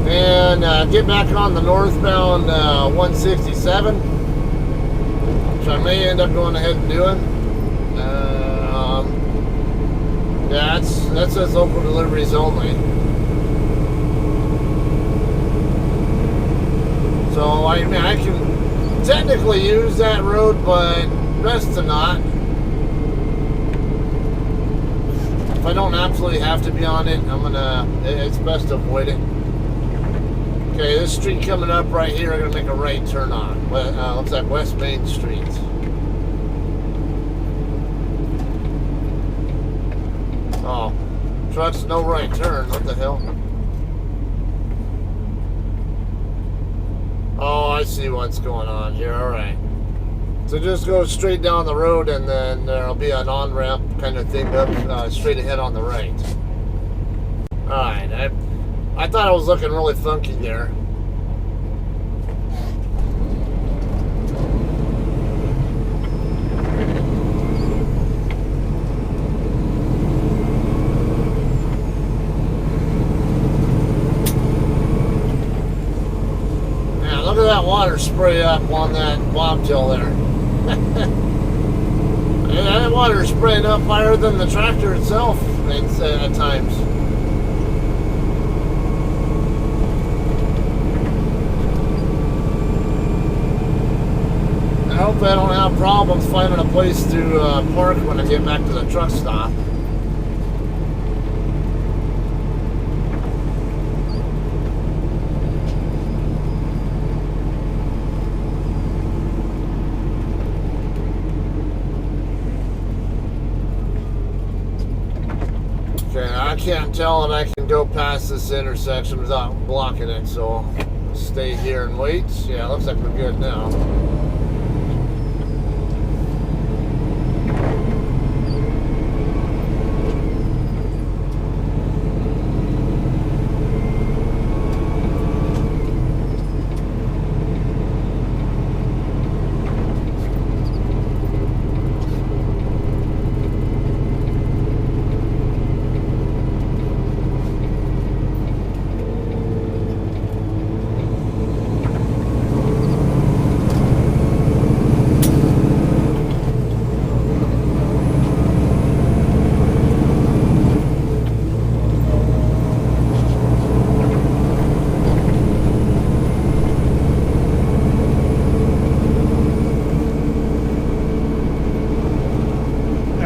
and get back on the northbound 167, which I may end up going ahead and doing. Yeah, that says local deliveries only. So I mean, I can technically use that road, but best to not. If I don't absolutely have to be on it, it's best to avoid it. Okay, this street coming up right here, I'm gonna make a right turn on. Looks like West Main Street. Oh, trucks, no right turn, what the hell? Oh, I see what's going on here, alright. So just go straight down the road, and then there'll be an on-ramp kind of thing up straight ahead on the right. Alright, I thought I was looking really funky there. Man, look at that water spray up on that bobtail there. That water is spraying up higher than the tractor itself at times. I hope I don't have problems finding a place to park when I get back to the truck stop. Okay, I can't tell that I can go past this intersection without blocking it, so I'll stay here and wait. Yeah, looks like we're good now.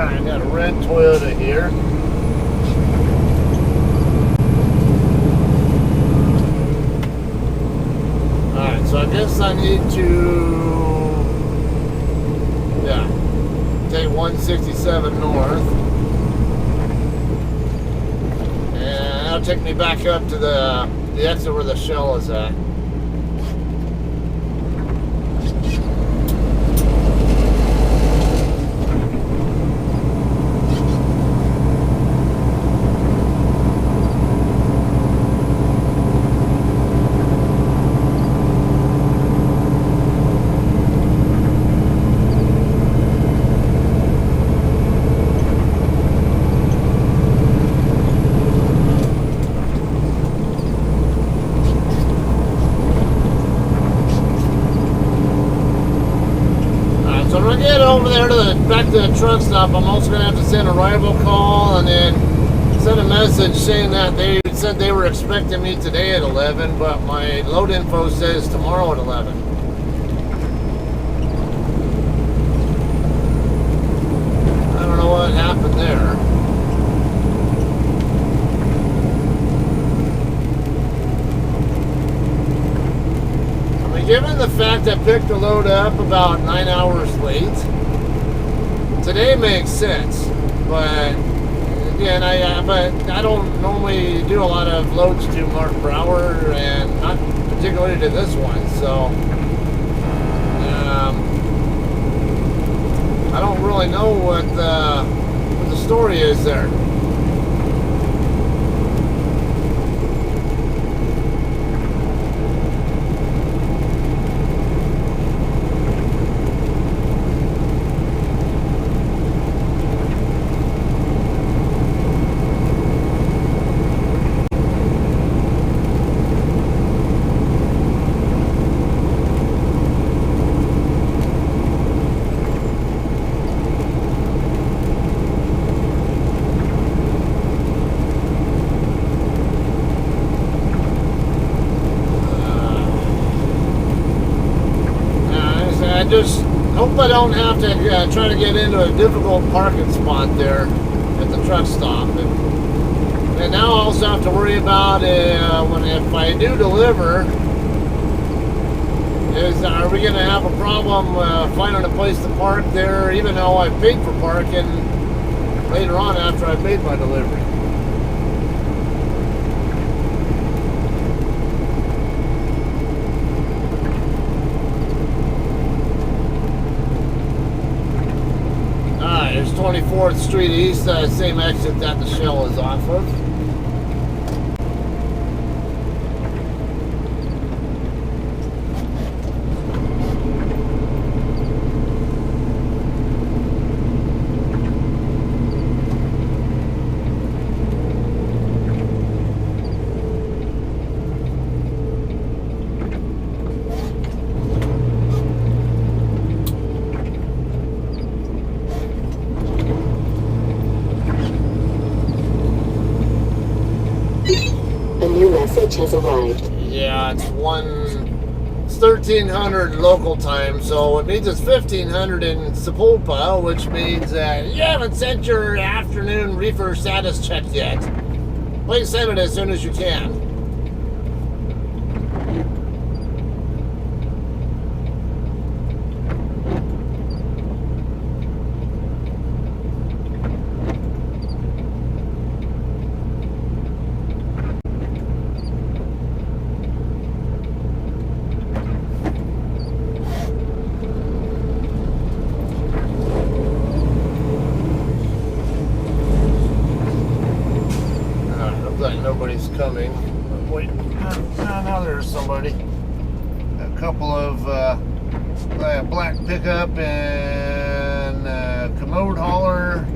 I got a red Toyota here. Alright, so I guess I need to, take 167 north. And that'll take me back up to the exit where the Shell is at. So when I get over there to back to the truck stop, I'm also going to have to send a arrival call and then send a message saying that they said they were expecting me today at 11, but my load info says tomorrow at 11. I don't know what happened there. to pick the load up about 9 hours late. Today makes sense, but again, I don't normally do a lot of loads to Mark per hour, and not particularly to this one. So I don't really know what the story is there. I just hope I don't have to try to get into a difficult parking spot there at the truck stop. And now I also have to worry about if I do deliver, are we going to have a problem finding a place to park there, even though I paid for parking later on after I made my delivery? There's 24th Street East, same exit that the Shell is off of. Has arrived. Yeah, it's 1300 local time, so it means it's 1500 in Sapulpa, which means you haven't sent your afternoon reefer status check yet. Please send it as soon as you can. Nobody's coming. Wait, now there's somebody. A couple of black pickup and commute hauler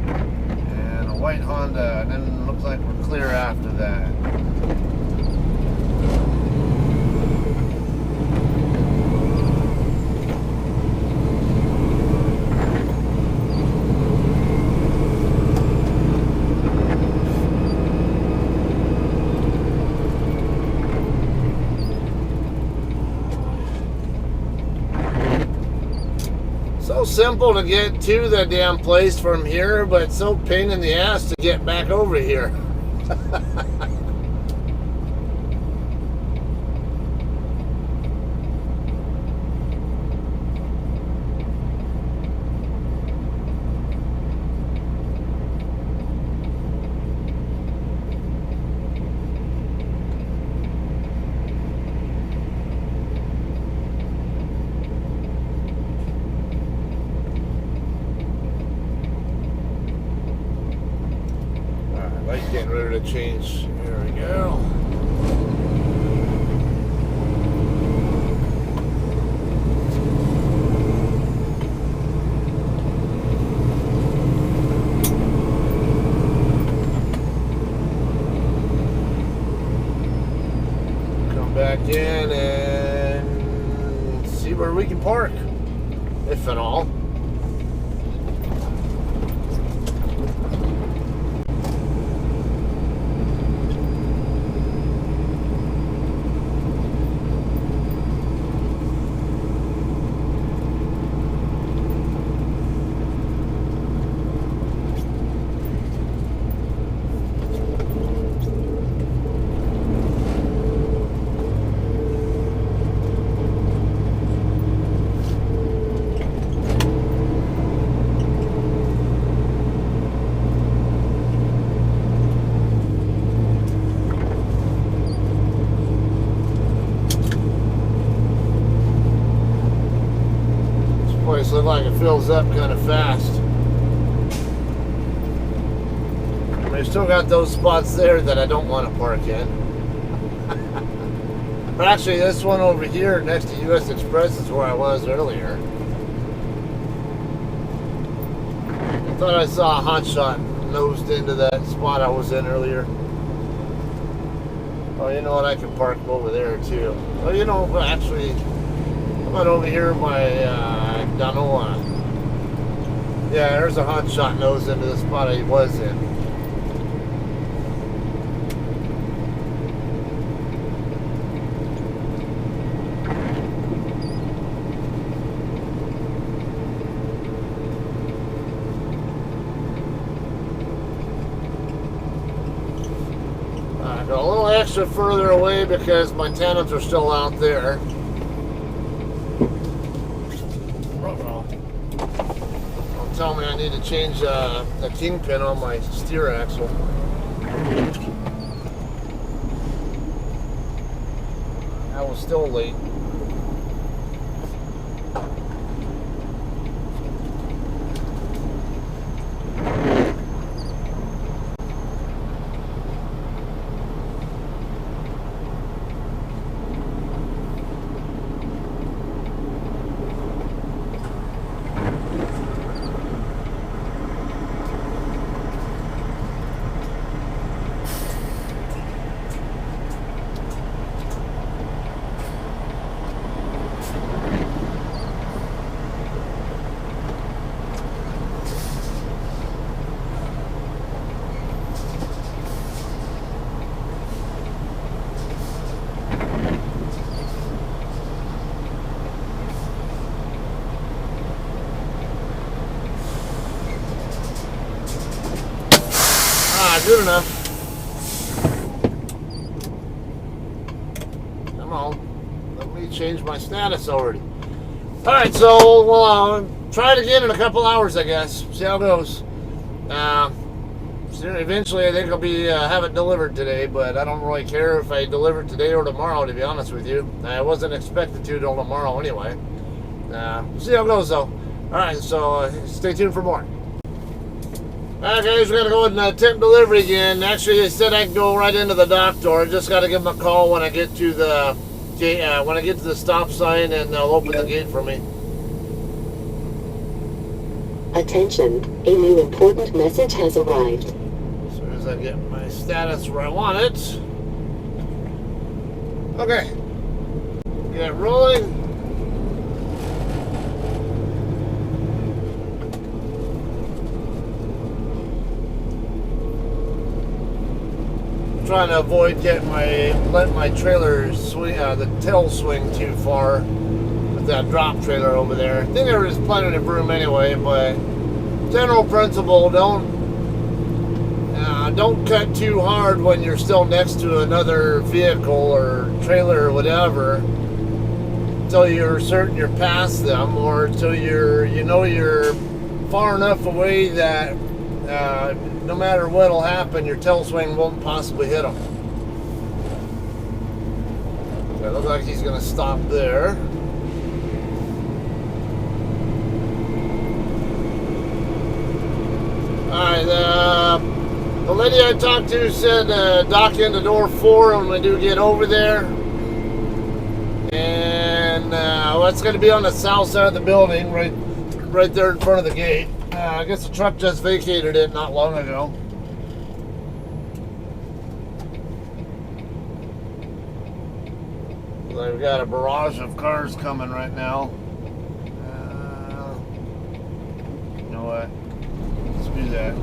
and a white Honda, and then it looks like we're clear after that. So simple to get to the damn place from here, but so pain in the ass to get back over here. Light getting ready to change. There we go. Come back in and see where we can park, if at all. place looks like it fills up kind of fast. We've still got those spots there that I don't want to park in. But actually, this one over here next to US Express is where I was earlier. I thought I saw a hotshot nosed into that spot I was in earlier. Oh, you know what? I can park over there too. Well, you know, actually, how about over here by Danoa? Yeah, there's a hotshot nose into the spot I was in. Go a little extra further away because my tenants are still out there. Don't tell me I need to change the kingpin on my steer axle. I was still late. Good enough. Come on. Let me change my status already. Alright, so we'll try it again in a couple hours, I guess. See how it goes. Eventually, I think I'll be have it delivered today, but I don't really care if I deliver it today or tomorrow, to be honest with you. I wasn't expected to till tomorrow anyway. We'll see how it goes, though. Alright, so stay tuned for more. Alright guys, we're going to go ahead and attempt delivery again. Actually, they said I can go right into the dock door. I just got to give them a call when I get to the stop sign, and they'll open the gate for me. Attention, a new important message has arrived. As soon as I get my status where I want it. Okay. Get rolling. Trying to avoid letting my trailer swing, the tail swing too far with that drop trailer over there. I think there was plenty of room anyway, but general principle, don't cut too hard when you're still next to another vehicle or trailer or whatever until you're certain you're past them, or until you're far enough away that no matter what'll happen, your tail swing won't possibly hit him. Okay, looks like he's going to stop there. Alright, the lady I talked to said dock into door 4 when we do get over there. And that's going to be on the south side of the building, right there in front of the gate. I guess the truck just vacated it not long ago. We've got a barrage of cars coming right now. You know what? Let's do that.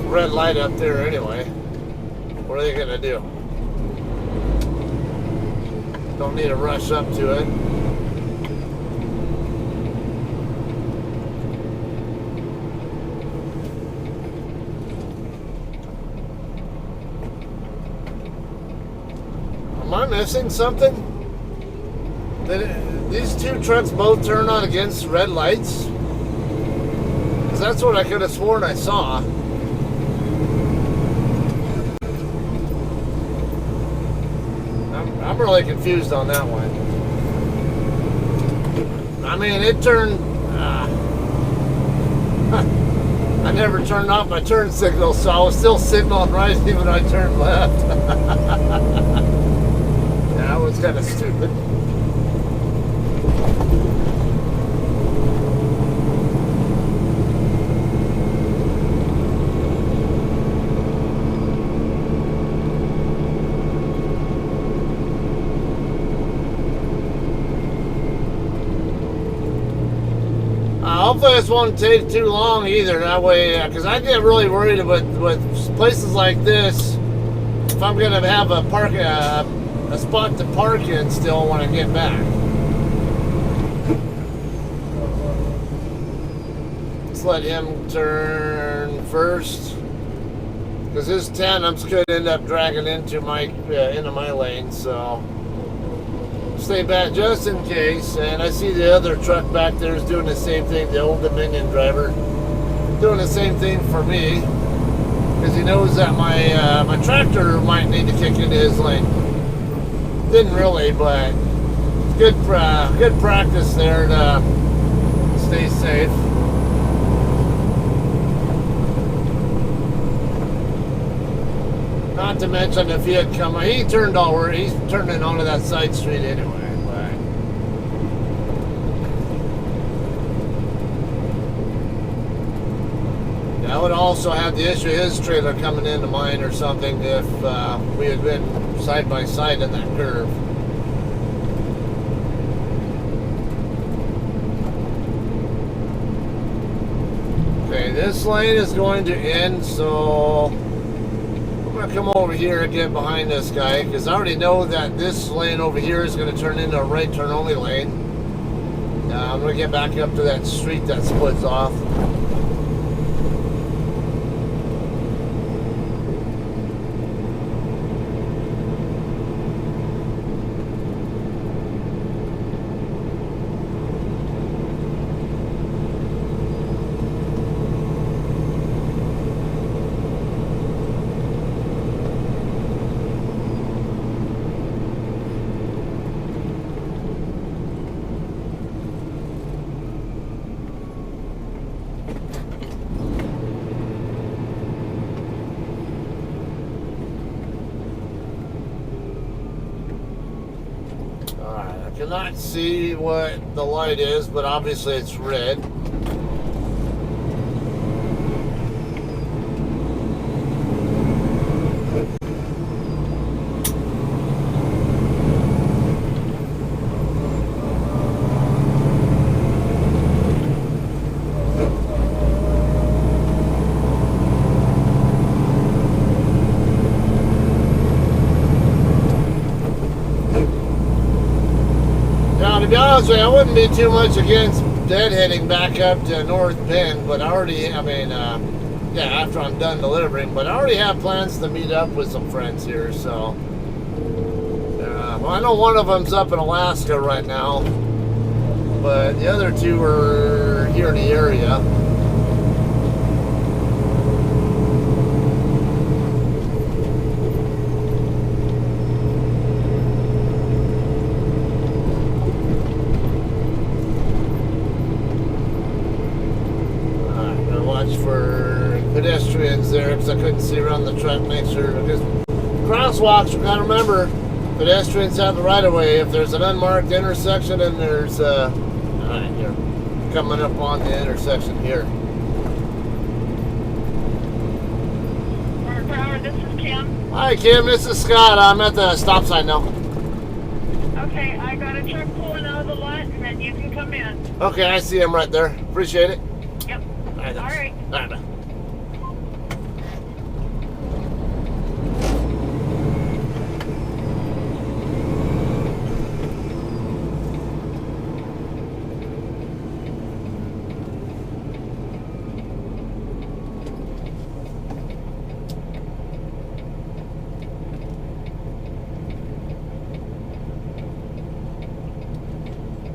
Red light up there anyway. What are they going to do? Don't need to rush up to it. Am I missing something? Did these two trucks both turn on against red lights? Because that's what I could have sworn I saw. I'm I'm really confused on that one. I mean, it turned. I never turned off my turn signal, so I was still signaling right even when I turned left. That was kind of stupid. Hopefully this won't take too long either. That way, because I get really worried with places like this. If I'm gonna have a spot to park in still when I get back. Let's let him turn first, because his tandems could end up dragging into my lane. So. Stay back just in case. And I see the other truck back there is doing the same thing, the old Dominion driver doing the same thing for me, because he knows that my tractor might need to kick into his lane. Didn't really, but good practice there to stay safe. Not to mention, if he had come, he's turning onto that side street anyway. But I would also have the issue of his trailer coming into mine or something if we had been side by side in that curve. Okay, this lane is going to end, so I'm going to come over here and get behind this guy, because I already know that this lane over here is going to turn into a right turn only lane. I'm going to get back up to that street that splits off. I cannot see what the light is, but obviously it's red. To be honest with you, I wouldn't be too much against deadheading back up to North Bend, but after I'm done delivering, but I already have plans to meet up with some friends here, so. Well, I know one of them's up in Alaska right now, but the other two are here in the area. For pedestrians there, because I couldn't see around the truck. Make sure, because crosswalks, you gotta remember, pedestrians have the right of way. If there's an unmarked intersection and there's alright, here, coming up on the intersection here. This is Kim. Hi Kim, this is Scott. I'm at the stop sign now. Okay, I got a truck pulling out of the lot, and then you can come in. Okay, I see him right there. Appreciate it. Yep. All right. All right.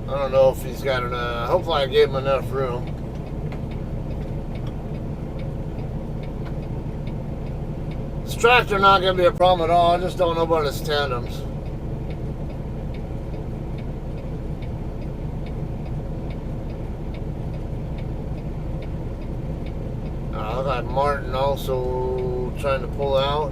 I don't know if he's got enough. Hopefully I gave him enough room. This tractor not going to be a problem at all. I just don't know about his tandems. got Martin also trying to pull out.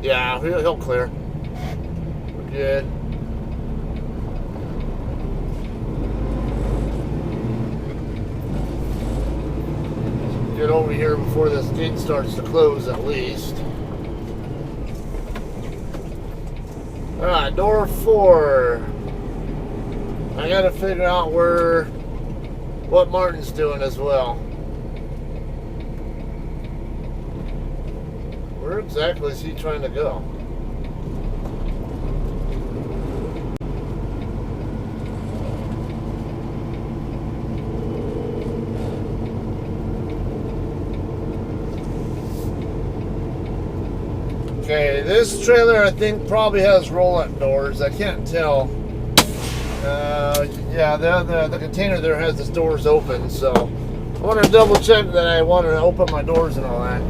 Yeah, he'll clear. We're good. Get over here before this gate starts to close at least. Alright, door 4. I gotta figure out what Martin's doing as well. Where exactly is he trying to go? Okay, this trailer I think probably has roll-up doors. I can't tell. Yeah, the container there has its doors open, so I want to double check that I want to open my doors and all that.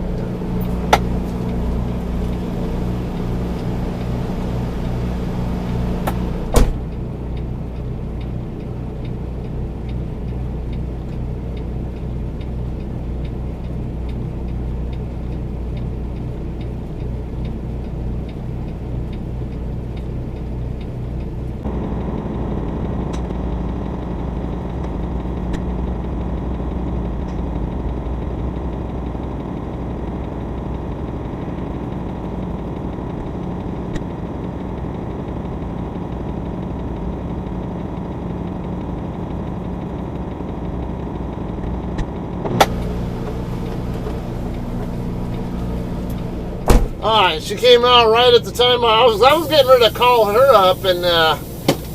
Alright, she came out right at the time I was getting ready to call her up and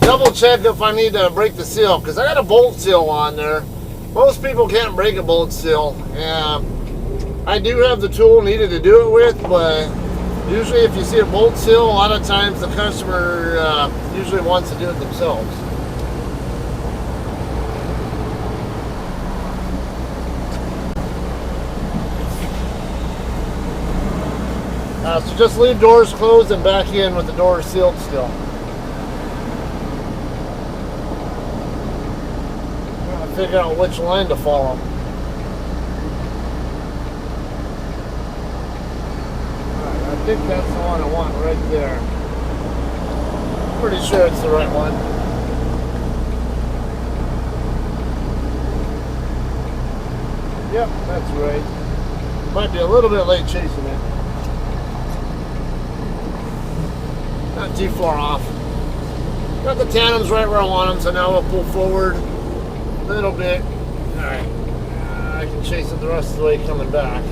double check if I need to break the seal, because I got a bolt seal on there. Most people can't break a bolt seal. I do have the tool needed to do it with, but usually if you see a bolt seal, a lot of times the customer usually wants to do it themselves. So just leave doors closed and back in with the doors sealed still. I'm trying to figure out which line to follow. Alright, I think that's the one I want right there. Pretty sure it's the right one. Yep, that's right. Might be a little bit late chasing it. Not too far off. Got the tandems right where I want them, so now we'll pull forward a little bit. Alright. I can chase it the rest of the way coming back.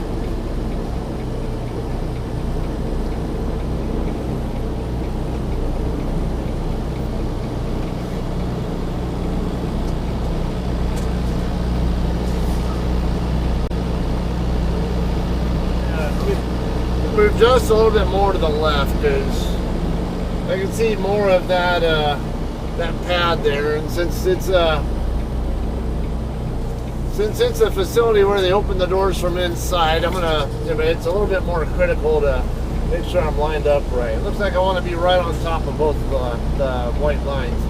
Yeah, move just a little bit more to the left because I can see more of that pad there, and since it's a facility where they open the doors from inside, it's a little bit more critical to make sure I'm lined up right. It looks like I want to be right on top of both the white lines.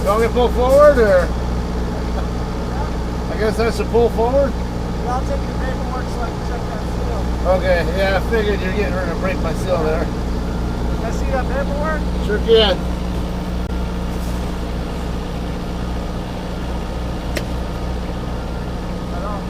You want me to pull forward, or? I guess I should pull forward? I'll take your paperwork so I can check that seal. Okay, yeah, I figured you're getting ready to break my seal there. Can I see that paperwork? Sure can. Right on.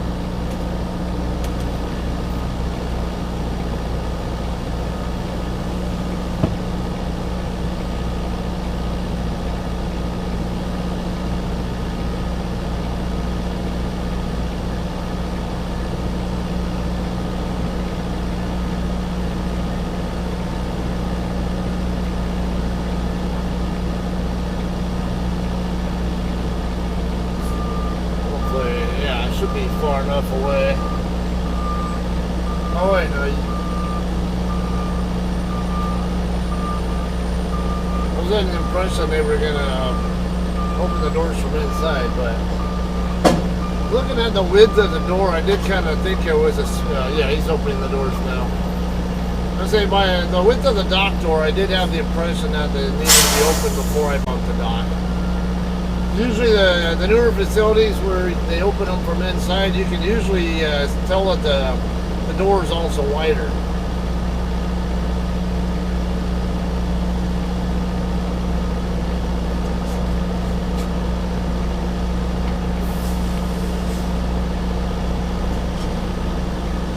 enough away. Oh wait, no. I was under the impression they were gonna open the doors from inside, but looking at the width of the door, I did kind of think it was a. Yeah, he's opening the doors now. I say by the width of the dock door, I did have the impression that they needed to be open before I bumped the dock. Usually the newer facilities where they open them from inside, you can usually tell that the door is also wider.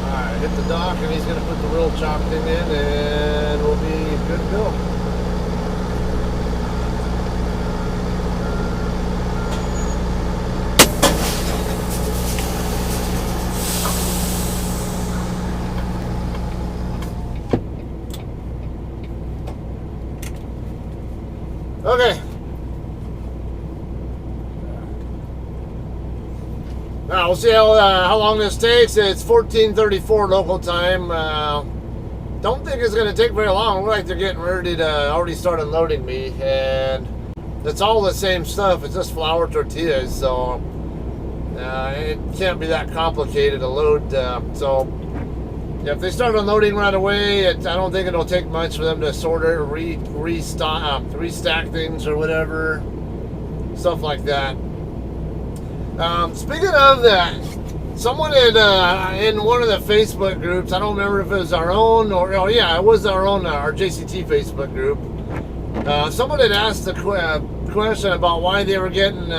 Alright, hit the dock and he's going to put the real chock thing in and we'll be good to go. Okay. Now we'll see how long this takes. It's 14:34 local time. Don't think it's going to take very long. Looks like they're getting ready to already start unloading me, and it's all the same stuff. It's just flour tortillas, so it can't be that complicated to load. So if they start unloading right away, I don't think it'll take much for them to sort it, restack things or whatever, stuff like that. Speaking of that, someone in one of the Facebook groups, I don't remember if it was our own or, oh yeah, it was our own, our JCT Facebook group. Someone had asked the question about why they were getting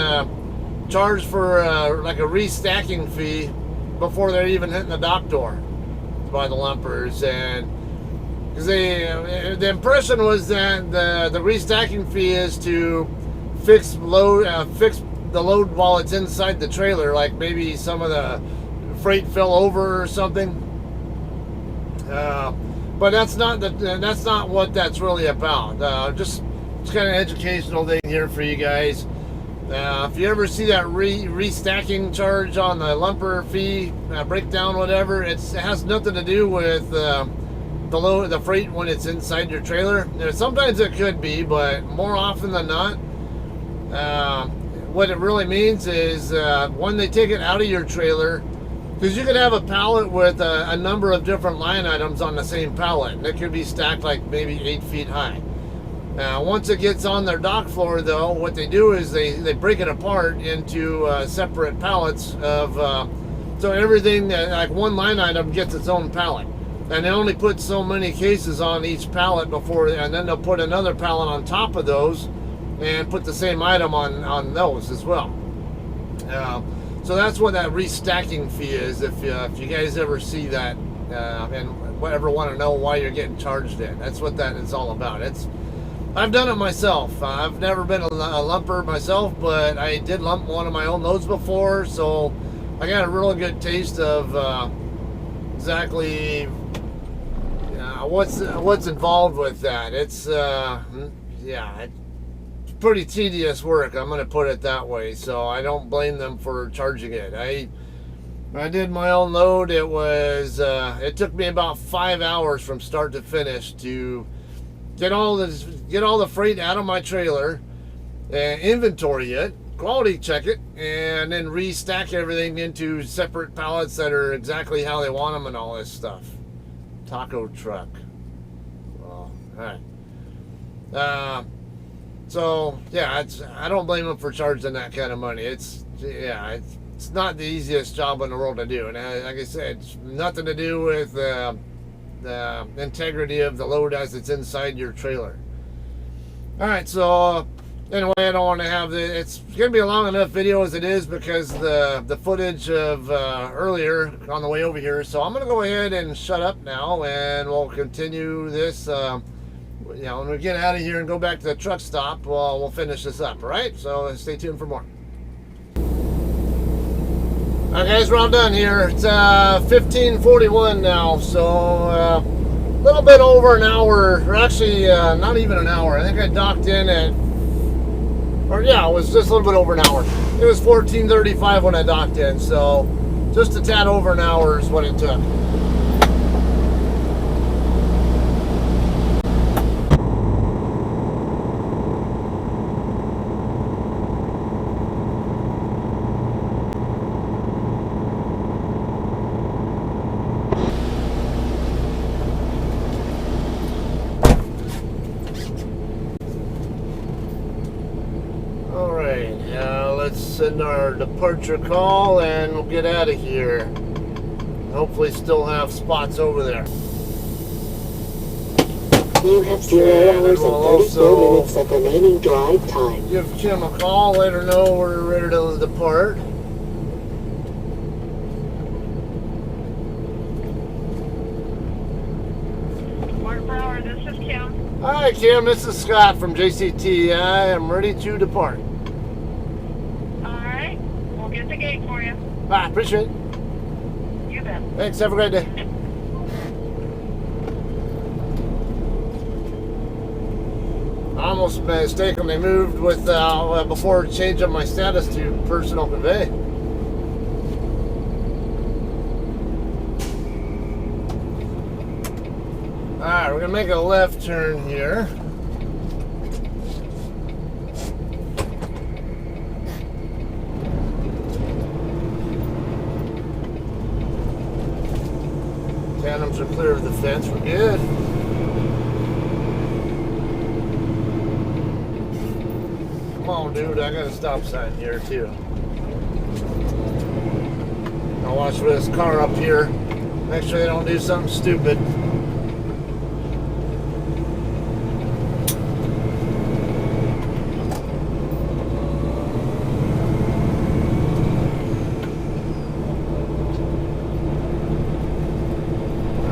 charged for like a restacking fee before they're even hitting the dock door by the lumpers, and because the impression was that the restacking fee is to fix the load while it's inside the trailer, like maybe some of the freight fell over or something. But that's not what that's really about. Just kind of educational thing here for you guys. If you ever see that restacking charge on the lumper fee breakdown, whatever, it has nothing to do with the freight when it's inside your trailer. Sometimes it could be, but more often than not, what it really means is when they take it out of your trailer, because you could have a pallet with a number of different line items on the same pallet, and it could be stacked like maybe 8 feet high. Once it gets on their dock floor, though, what they do is they break it apart into separate pallets of, so everything, like one line item gets its own pallet. And they only put so many cases on each pallet before, and then they'll put another pallet on top of those and put the same item on those as well. So that's what that restacking fee is, if you guys ever see that and ever want to know why you're getting charged it. That's what that is all about. I've done it myself. I've never been a lumper myself, but I did lump one of my own loads before, so I got a really good taste of exactly what's involved with that. It's it's pretty tedious work, I'm going to put it that way, so I don't blame them for charging it. When I did my own load, it took me about 5 hours from start to finish to get all the freight out of my trailer, and inventory it, quality check it, and then restack everything into separate pallets that are exactly how they want them and all this stuff. Taco truck. Well, all right. So yeah, I don't blame them for charging that kind of money. It's not the easiest job in the world to do, and like I said, it's nothing to do with the integrity of the load as it's inside your trailer. All right, so anyway, I don't want to have it's going to be a long enough video as it is because the footage of earlier on the way over here. So I'm going to go ahead and shut up now, and we'll continue this. When we get out of here and go back to the truck stop, we'll finish this up. All right, so stay tuned for more. All right, guys, we're all done here. It's 15:41 now, so a little bit over an hour, or actually not even an hour. I think I docked in at, it was just a little bit over an hour. It was 14:35 when I docked in, so Just a tad over an hour is what it took. Alright, let's send our departure call and we'll get out of here. Hopefully still have spots over there. You have 0 hours and 34 minutes of remaining drive time. Give Kim a call, let her know we're ready to depart. Mark Brower, this is Kim. Hi Kim, this is Scott from JCT. I am ready to depart. Alright, we'll get the gate for you. Bye, appreciate it. You bet. Thanks, have a great day. I almost mistakenly moved with before changing my status to personal convey. Alright, we're gonna make a left turn here. Tandems are clear of the fence, we're good. Come on, dude, I got a stop sign here too. I'll watch for this car up here. Make sure they don't do something stupid.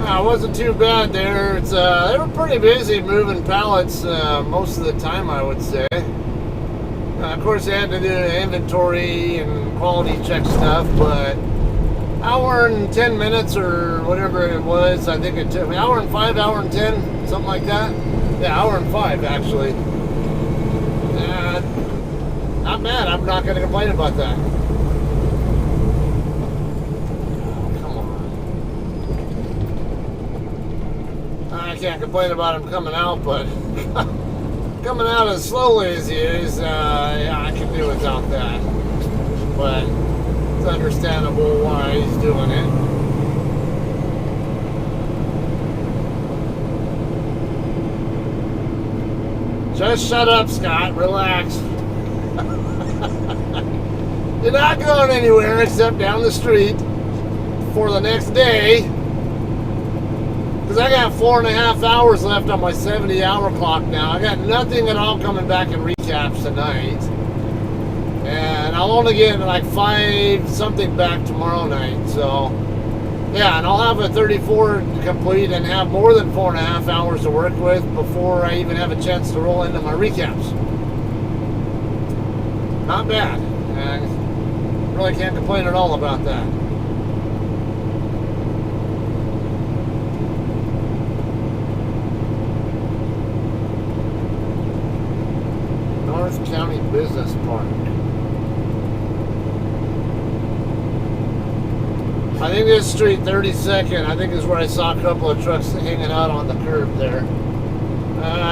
It wasn't too bad there. It's they were pretty busy moving pallets most of the time, I would say. Of course, they had to do inventory and quality check stuff, but hour and 10 minutes or whatever it was, I think it took hour and 5, hour and 10, something like that. Yeah, hour and 5 actually. Not bad. I'm not going to complain about that. I can't complain about him coming out, but coming out as slowly as he is, yeah, I can do without that. But it's understandable why he's doing it. Just shut up, Scott. Relax. You're not going anywhere except down the street for the next day. Because I got 4.5 hours left on my 70-hour clock now. I got nothing at all coming back in recaps tonight. And I'll only get like 5 something back tomorrow night. So, yeah, and I'll have a 34 complete and have more than 4.5 hours to work with before I even have a chance to roll into my recaps. Not bad. And really can't complain at all about that. North County Business Park. I think this street, 32nd, I think is where I saw a couple of trucks hanging out on the curb there.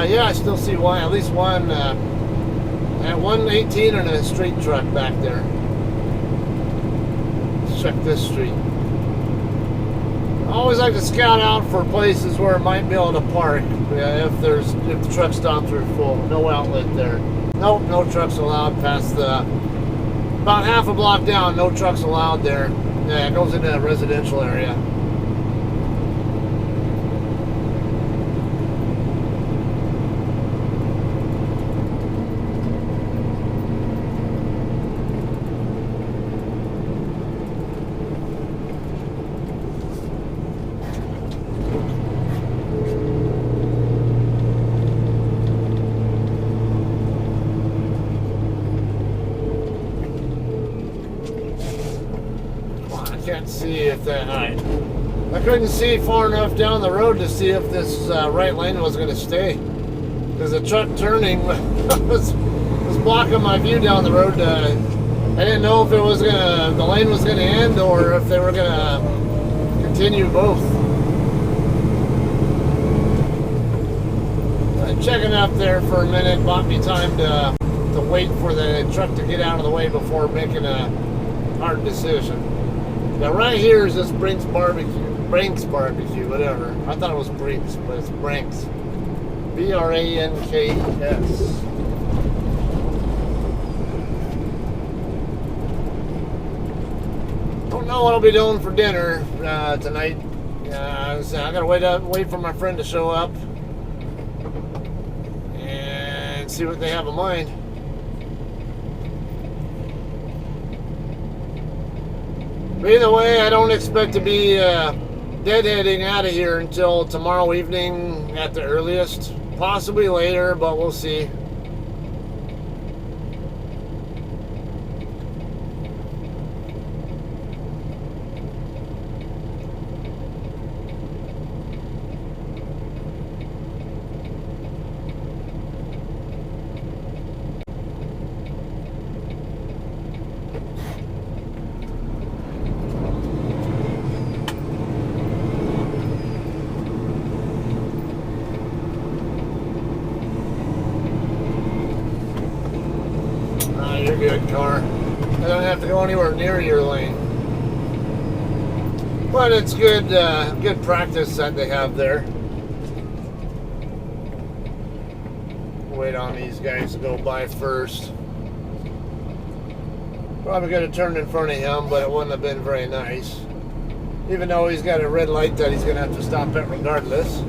Yeah, I still see one, at least one, at 118 and a street truck back there. Let's check this street. I always like to scout out for places where it might be able to park if the truck stops are full. No outlet there. Nope, no trucks allowed past the, about half a block down, no trucks allowed there. Yeah, it goes into a residential area. Can't see if that. Alright. I couldn't see far enough down the road to see if this right lane was going to stay. Because the truck turning was blocking my view down the road I didn't know if the lane was gonna end or if they were gonna continue both. Checking up there for a minute bought me time to wait for the truck to get out of the way before making a hard decision. Now right here is this Brinks barbecue, whatever. I thought it was Brinks, but it's Brinks. B-R-A-N-K-S. Don't know what I'll be doing for dinner tonight. So I gotta wait for my friend to show up and see what they have in mind. But either way, I don't expect to be deadheading out of here until tomorrow evening at the earliest. Possibly later, but we'll see. You're good, car. I don't have to go anywhere near your lane. But it's good practice that they have there. Wait on these guys to go by first. Probably could have turned in front of him, but it wouldn't have been very nice. Even though he's got a red light that he's going to have to stop at regardless.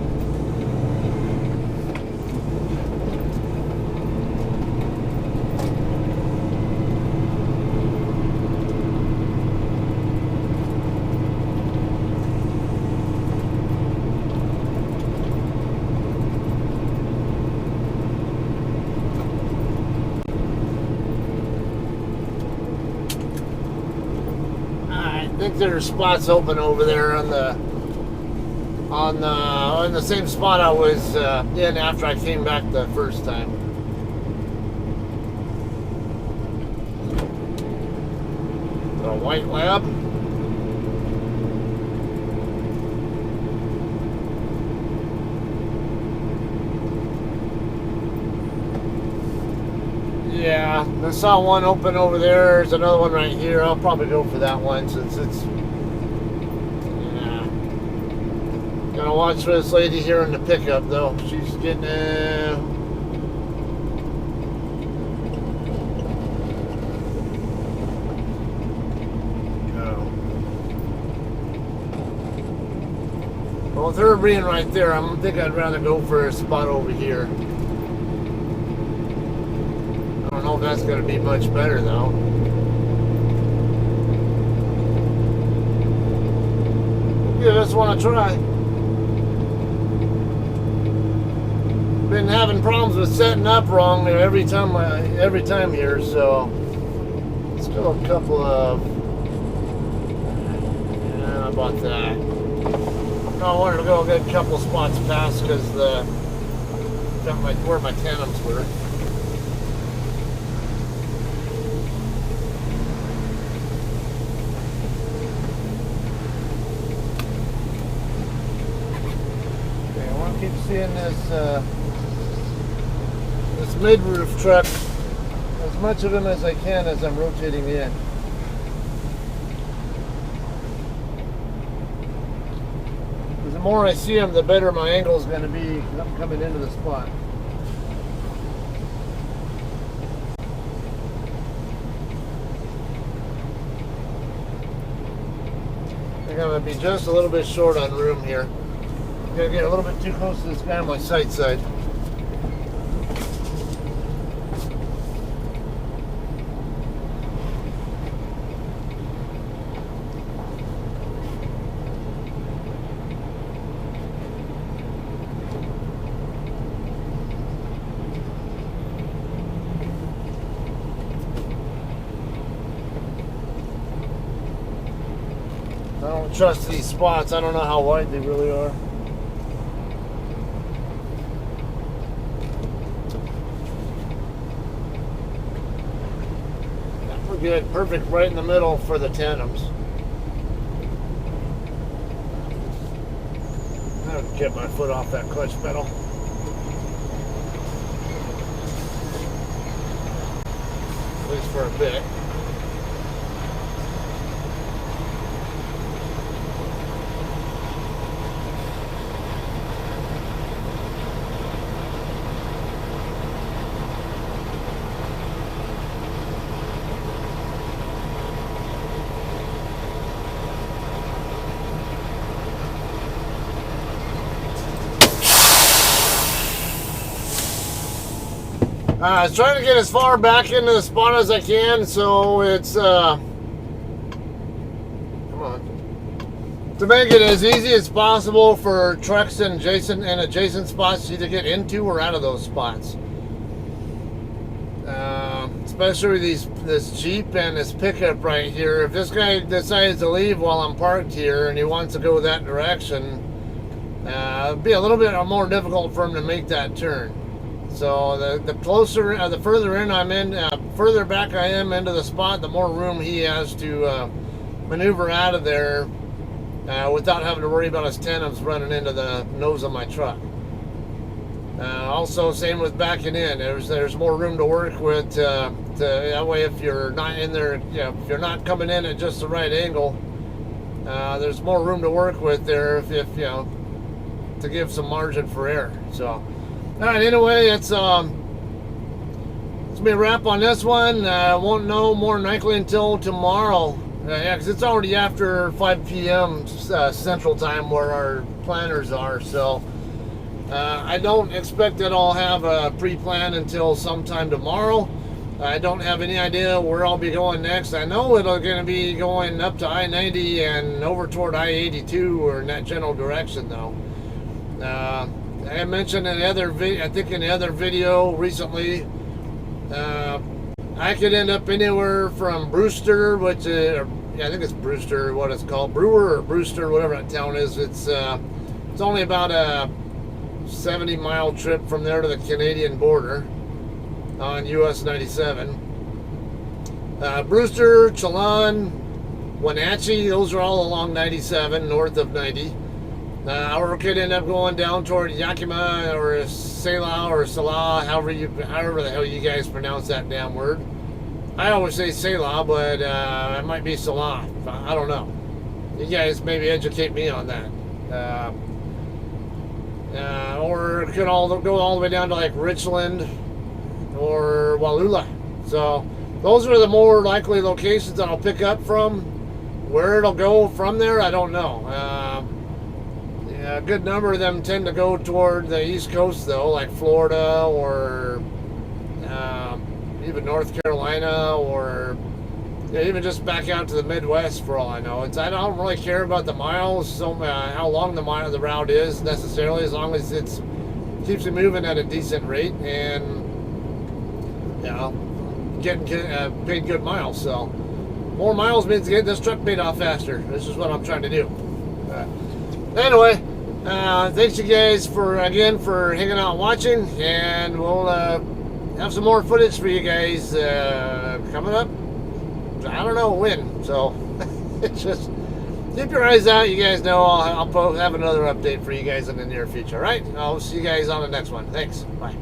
I think there's spots open over there on the same spot I was in after I came back the first time. The white lab. Yeah, I saw one open over there. There's another one right here. I'll probably go for that one since it's... Yeah. Gotta watch for this lady here in the pickup, though. She's getting... Well, with her being right there, I think I'd rather go for a spot over here. I don't know if that's going to be much better, though. Give this one a try. Been having problems with setting up wrong every time here, so still a couple of... Yeah, how about that? No, I wanted to go a good couple spots past because where my tandems were. Okay, I want to keep seeing this mid-roof truck, as much of him as I can as I'm rotating in. The more I see him, the better my angle is going to be coming into the spot. I think I'm going to be just a little bit short on room here. I'm going to get a little bit too close to this guy on my sight side. I don't trust these spots. I don't know how wide they really are. We're good. Perfect right in the middle for the tandems. I'll get my foot off that clutch pedal. At least for a bit. I was trying to get as far back into the spot as I can, so it's come on, to make it as easy as possible for trucks and adjacent spots to get into or out of those spots. Especially this Jeep and this pickup right here. If this guy decides to leave while I'm parked here and he wants to go that direction, it'd be a little bit more difficult for him to make that turn. So the closer, the further in I'm in, further back I am into the spot, the more room he has to maneuver out of there without having to worry about his tandems running into the nose of my truck. Also, same with backing in. There's more room to work with. That way, if you're not in there, if you're not coming in at just the right angle, there's more room to work with there. If to give some margin for error. So. All right, anyway, it's gonna be a wrap on this one. Won't know more than likely until tomorrow. Yeah, because it's already after 5 p.m. Central Time where our planners are. So I don't expect that I'll have a pre-plan until sometime tomorrow. I don't have any idea where I'll be going next. I know it's going to be going up to I-90 and over toward I-82 or in that general direction, though. I mentioned in the other video recently, I could end up anywhere from Brewster, which I think it's Brewster, what it's called, Brewer or Brewster, whatever that town is. It's only about a 70-mile trip from there to the Canadian border on US 97. Brewster, Chelan, Wenatchee, those are all along 97, north of 90. Or could end up going down toward Yakima or Selah or Salah, however the hell you guys pronounce that damn word. I always say Selah, but it might be Salah. I don't know. You guys maybe educate me on that. Or it could all go all the way down to like Richland or Wallula. So those are the more likely locations that I'll pick up from. Where it'll go from there, I don't know. A good number of them tend to go toward the East Coast, though, like Florida or even North Carolina, or even just back out to the Midwest for all I know. I don't really care about the miles, so how long the route is necessarily, as long as it keeps it moving at a decent rate and getting paid good miles. So more miles means getting this truck paid off faster. This is what I'm trying to do. Anyway. Thanks you guys for hanging out and watching, and we'll have some more footage for you guys coming up. I don't know when, so just keep your eyes out. You guys know I'll have another update for you guys in the near future. All right, I'll see you guys on the next one. Thanks. Bye.